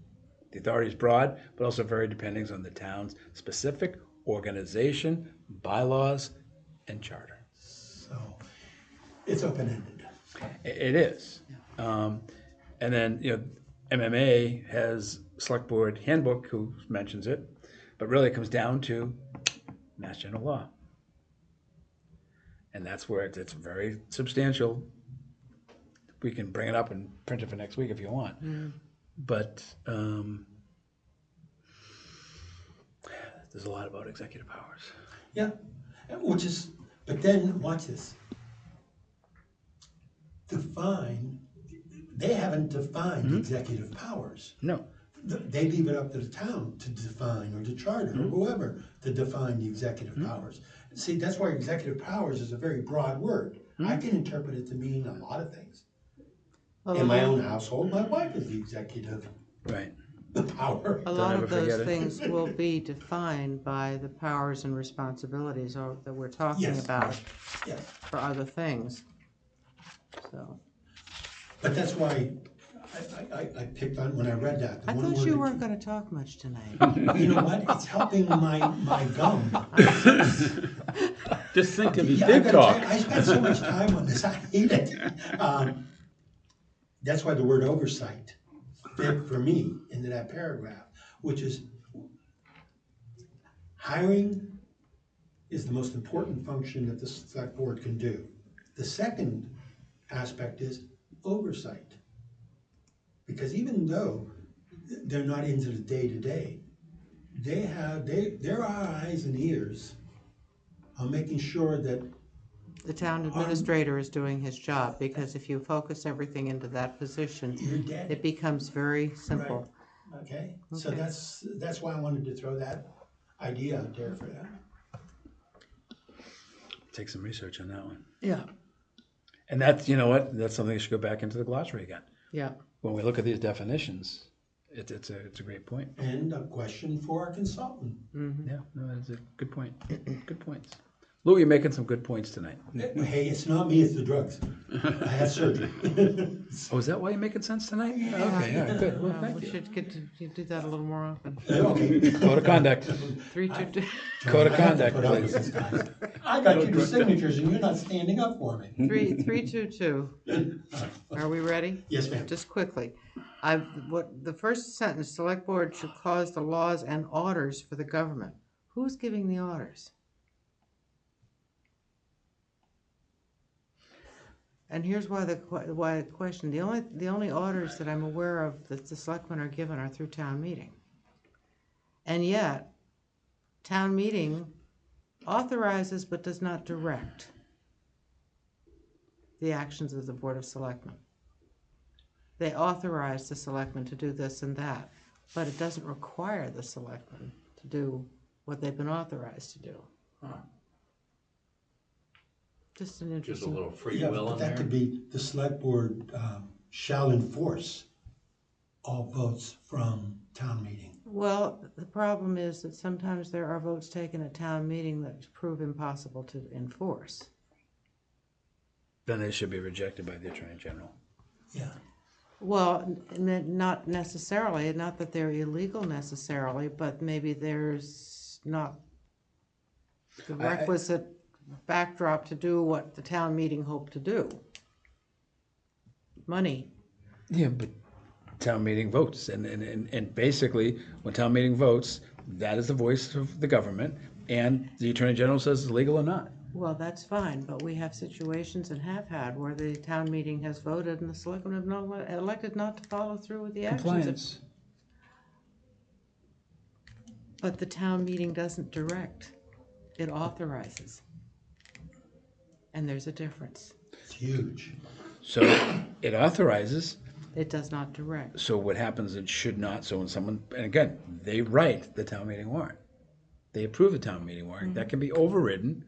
The authority is broad, but also very depending on the town's specific organization, bylaws, and charter. So, it's open-ended. It is. And then, MMA has select board handbook who mentions it, but really it comes down to Mass General Law. And that's where it's very substantial. We can bring it up and print it for next week if you want. But there's a lot about executive powers. Yeah, which is, but then, watch this. They haven't defined executive powers. No. They leave it up to the town to define, or the charter, or whoever, to define the executive powers. See, that's why executive powers is a very broad word. I can interpret it to mean a lot of things. Well, In my own household, my wife is the executive Right. power. a lot ever of those forget it. things will be defined by the powers and responsibilities that we're talking Yes. about Yes, for other things. So, but that's why I picked on, when I read that. the I one thought word you that- weren't gonna talk much tonight. You know what, it's helping my gum. Just think if you Yeah, I did gotta talk. tell you, I spent so much time on this, I hate it. That's why the word oversight fit for me into that paragraph, which is hiring is the most important function that the select board can do. The second aspect is oversight. Because even though they're not into the day-to-day, there are eyes and ears on making sure that, The town administrator is doing his job, because if you focus everything into that position, you're dead. it becomes very simple. Okay, so Okay. that's why I wanted to throw that idea out there for that. Take some research on that one. Yeah. And that's, you know what, that's something that should go back into the glossary again. Yeah. When we look at these definitions, it's a great point. And a question for our consultant. Yeah, no, that's a good point. Good points. Lou, you're making some good points tonight. Hey, it's not me, it's the drugs. I had surgery. Oh, is that why you're making sense tonight? Okay, all right, good. Well, thank We you. should get to do that a little more often. Okay. Code of conduct. 322, Code of I have to conduct, put up with please. this, guys. I got your signatures and you're not standing up for me. 322. Are we ready? Yes, ma'am. Just quickly. The first sentence, select board should cause the laws and orders for the government. Who's giving the orders? And here's why the question, the only orders that I'm aware of that the selectmen are given are through town meeting. And yet, town meeting authorizes but does not direct the actions of the Board of Selectmen. They authorize the selectmen to do this and that, but it doesn't require the selectmen to do what they've been authorized to do. Just an Just a interesting. little free Yeah, will but in that there. could be, the select board shall enforce all votes from town meeting. Well, the problem is that sometimes there are votes taken at town meeting that prove impossible to enforce. Then they should be rejected by the Attorney General. Yeah. Well, not necessarily, not that they're illegal necessarily, but maybe there's not the requisite backdrop to do what the town meeting hoped to do. Money. Yeah, but town meeting votes. And basically, when town meeting votes, that is the voice of the government, and the Attorney General says it's legal or not. Well, that's fine, but we have situations and have had where the town meeting has voted and the selectmen have not elected not to follow through with the actions. Compliance. But the town meeting doesn't direct, it authorizes. And there's a difference. It's huge. So it authorizes, It does not direct. so what happens, it should not, so when someone, and again, they write the town meeting warrant. They approve the town meeting warrant. That can be overridden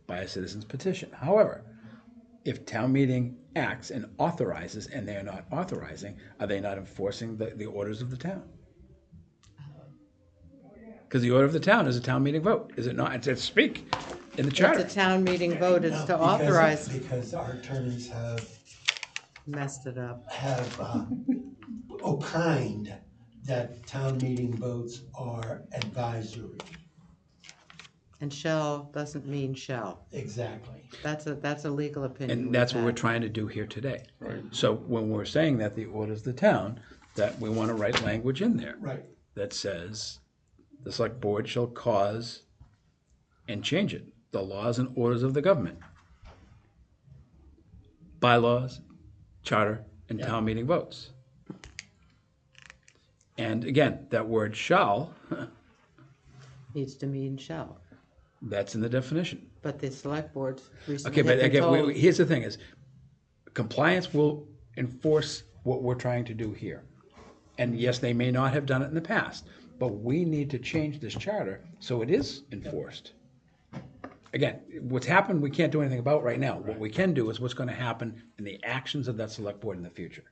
by a citizen's petition. However, if town meeting acts and authorizes and they are not authorizing, are they not enforcing the orders of the town? Because the order of the town is a town meeting vote, is it not? It's speak in the charter. It's a town meeting vote, it's to No, authorize. Because our attorneys Messed it up. have opined that town meeting votes are advisory. And shall doesn't mean shall. Exactly. That's a legal opinion. And that's we've what we're had. trying to do here today. Right. So when we're saying that the order is the town, that we want to write language in there Right. that says the select board shall cause and change it, the laws and orders of the government. Bylaws, charter, and town meeting votes. And again, that word shall, Needs to mean shall. that's in the definition. But the select board recently Okay, but have been again, told. here's the thing is, compliance will enforce what we're trying to do here. And yes, they may not have done it in the past, but we need to change this charter so it is enforced. Again, what's happened, we can't do anything about right now. What we can do is what's gonna happen in the actions of that select board in the future.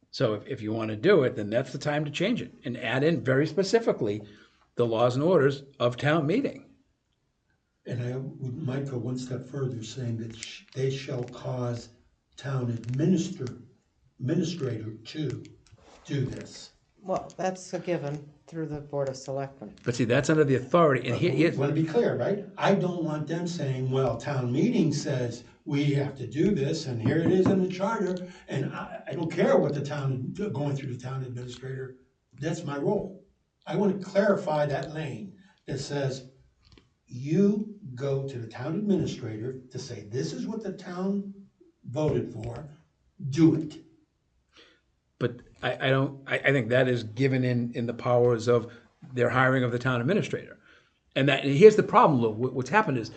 So if you wanna do it, then that's the time to change it and add in very specifically the laws and orders of town meeting. And might go one step further, saying that they shall cause town administrator to do this. Well, that's a given through the Board of Selectmen. But see, that's under the authority, and I here, want to be clear, right? I don't want them saying, well, town meeting says we have to do this, and here it is in the charter, and I don't care what the town, going through the town administrator, that's my role. I want to clarify that lane that says, you go to the town administrator to say, this is what the town voted for, do it. but I think that is given in the powers of their hiring of the town administrator. And here's the problem, Lou, what's happened is,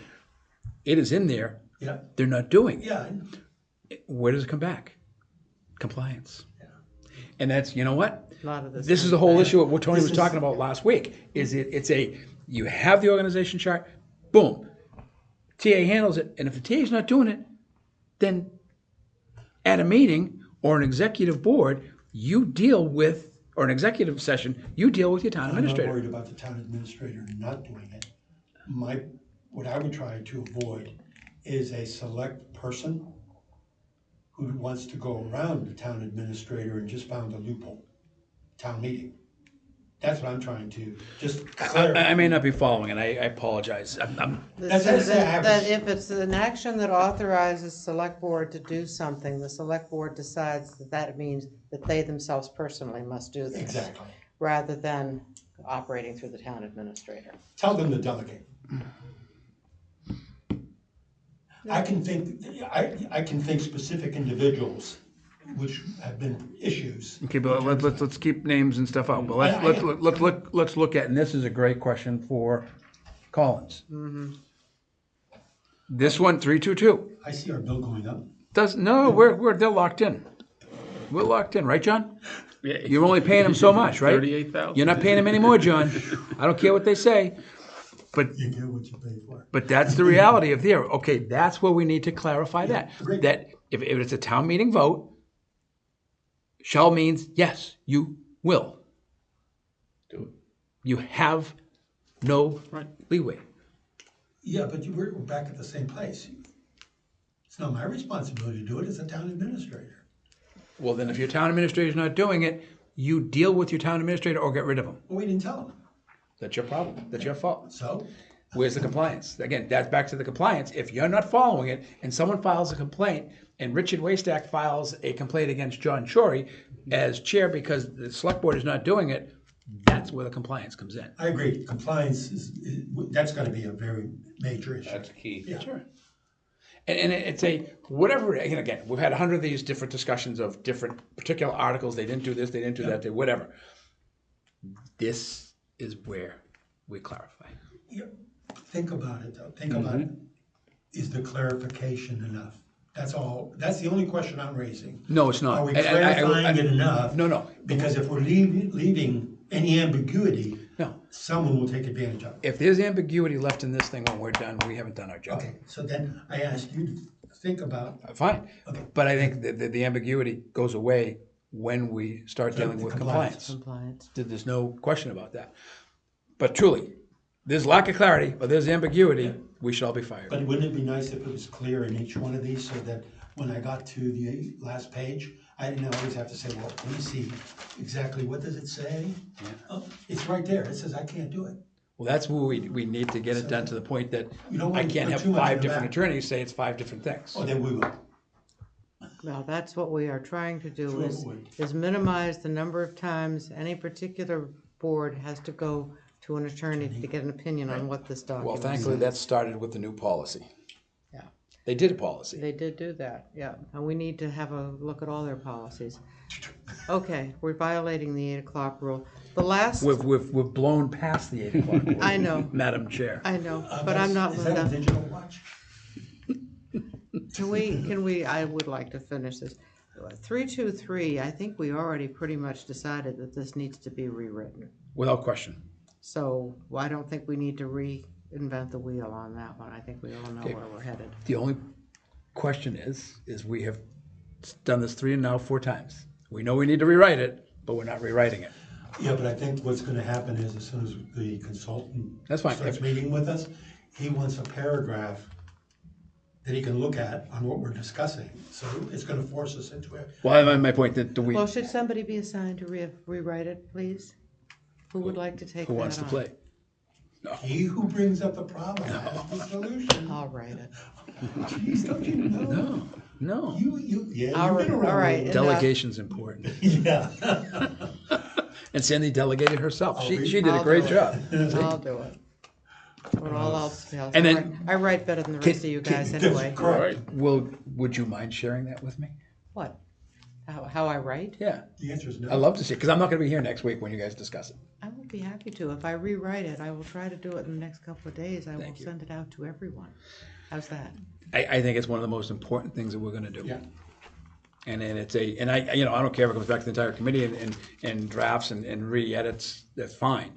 it is in there, Yeah, they're not doing it. yeah, Where does it come back? Compliance. And that's, you know what? A lot of this. This is the whole issue of what Tony This was is- talking about last week, you have the organization chart, boom. TA handles it, and if the TA's not doing it, then at a meeting or an executive board, you deal with, or an executive session, you deal with your town I'm not administrator. worried about the town administrator not doing it. What I would try to avoid is a select person who wants to go around the town administrator and just found a loophole, town meeting. That's what I'm trying to just clarify. I may not be following, and I apologize. This That's says the average. that if it's an action that authorizes select board to do something, the select board decides that that means that they themselves personally must do this. Exactly. Rather than operating through the town administrator. Tell them to delegate. I can think specific individuals which have been issues. Okay, but let's keep names and stuff out, but let's look at, and this is a great question for Collins. This one, 322, I see our bill going up. they're locked in. We're locked in, right, John? You're only paying them so much, right? 38,000. You're not paying them anymore, John. I don't care what they say, You get what you pay for. but that's the reality of there. Okay, that's where we need to clarify that. agreed. That if it's a town meeting vote, shall means, yes, you will. Do it. You have no Right. leeway. Yeah, but we're back at the same place. It's not my responsibility to do it, it's the town administrator. Well, then if your town administrator's not doing it, you deal with your town administrator or get rid of them. Well, we didn't tell them, That's your problem. That's your fault. so Where's the compliance? Again, that's back to the compliance. If you're not following it and someone files a complaint and Richard Waystack files a complaint against John Shorey as chair because the select board is not doing it, that's where the compliance comes in. I agree, compliance that's gonna be a very major issue. That's key. Yeah. Sure. And it's a, whatever, and again, we've had 100 of these different discussions of different particular articles. They didn't do this, they didn't do that, they whatever. This is where we clarify. Yeah. Think about it though, think about it. Is the clarification enough? That's all, that's the only question I'm raising. No, it's not. Are we And clarifying it enough? No. Because if we're leaving any ambiguity, No. someone will take advantage of it. If there's ambiguity left in this thing when we're done, we haven't done our job. Okay, so then I ask you to think about, Fine. Okay. But I think the ambiguity goes away when we start dealing with compliance. compliance. Compliance. There's no question about that. But truly, there's lack of clarity, or there's ambiguity, we should all be fired. but wouldn't it be nice if it was clear in each one of these so that when I got to the last page, I didn't always have to say, well, let me see exactly what does it say? Oh, it's right there, it says I can't do it. Well, that's where we need to get it done to the point that You don't I want to can't put have too much in 5 the different back. attorneys say it's 5 different things. Oh, then we will. Well, that's what we are trying to do, Sure is, would. is minimize the number of times any particular board has to go to an attorney to get an opinion on what this Well, document thankfully, says. that started with the new policy. Yeah. They did a policy. They did do that, yeah, and we need to have a look at all their policies. Okay, we're violating the 8 o'clock rule. The last, We've blown past the 8 o'clock. rule, I know. Madam Chair. I know, but I'm not Is that a Linda. digital watch? Can we, I would like to finish this. 323, I think we already pretty much decided that this needs to be rewritten. Without question. So I don't think we need to reinvent the wheel on that one. I think we all know where we're headed. The only question is we have done this 3 and now 4 times. We know we need to rewrite it, but we're not rewriting it. Yeah, but I think what's gonna happen is as soon as the consultant That's fine. starts meeting with us, he wants a paragraph that he can look at on what we're discussing. So it's gonna force us into it. Well, my point that Well, should somebody be assigned to rewrite it, please? Who would like to take that who on? wants to play? He who brings up the problem has the solution. I'll write it. Jeez, don't you know? No. Yeah, All you've right, been around. all right. a little. Delegation's important. Yeah. And Sandy delegated herself. She did a I'll great do job. I'll do it. When all else fails. And then- I write better than the rest of you guys That's anyway. correct. Would you mind sharing that with me? What? How I write? Yeah. The answer is no. I'd love to see, because I'm not going to be here next week when you guys discuss it. I will be happy to. If I rewrite it, I will try to do it in the next couple of days. I will Thank you. send it out to everyone. How's that? I think it's one of the most important things that we're going to do. Yeah. And it's I don't care if it comes back to the entire committee and drafts and re-edits, that's fine.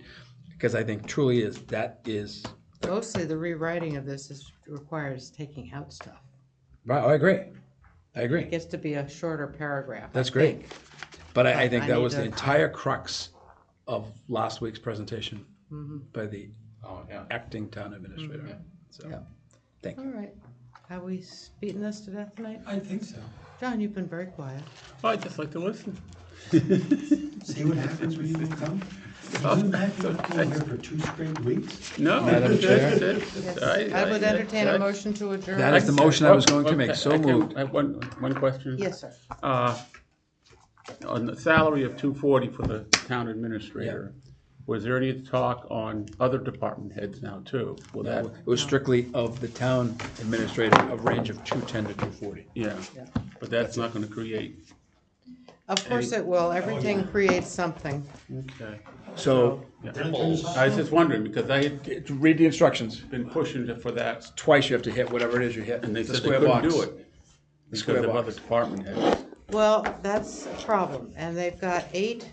Because I think truly that is, Mostly the rewriting of this requires taking out stuff. right, I agree. It ges to be a shorter paragraph. That's I great. think. But I But think I that need was the to- entire crux of last week's presentation by the Oh, yeah. acting town administrator. So, Yeah. thank All you. right. Have we beaten this to death tonight? I think so. John, you've been very quiet. I just like to listen. See what happens when you don't come? Can you imagine being here for 2 straight weeks? No, Madam that's Chair? it. Yes. I would entertain a motion to adjourn. That is the motion I was going to make, so moved. I have one question. Yes, sir. On the salary of $240 for the town administrator, was there any talk on other department heads now too? Will that, It was strictly of the town administrator, a range of 210 to 240. yeah, but that's not gonna create, Of course it will. Everything creates something. okay. So, I was just wondering, because I had read the instructions. been pushing for that, Twice you have to hit whatever it is you hit. and they The said they square couldn't box. do it because square of box. other department heads. Well, that's a problem. And they've got 8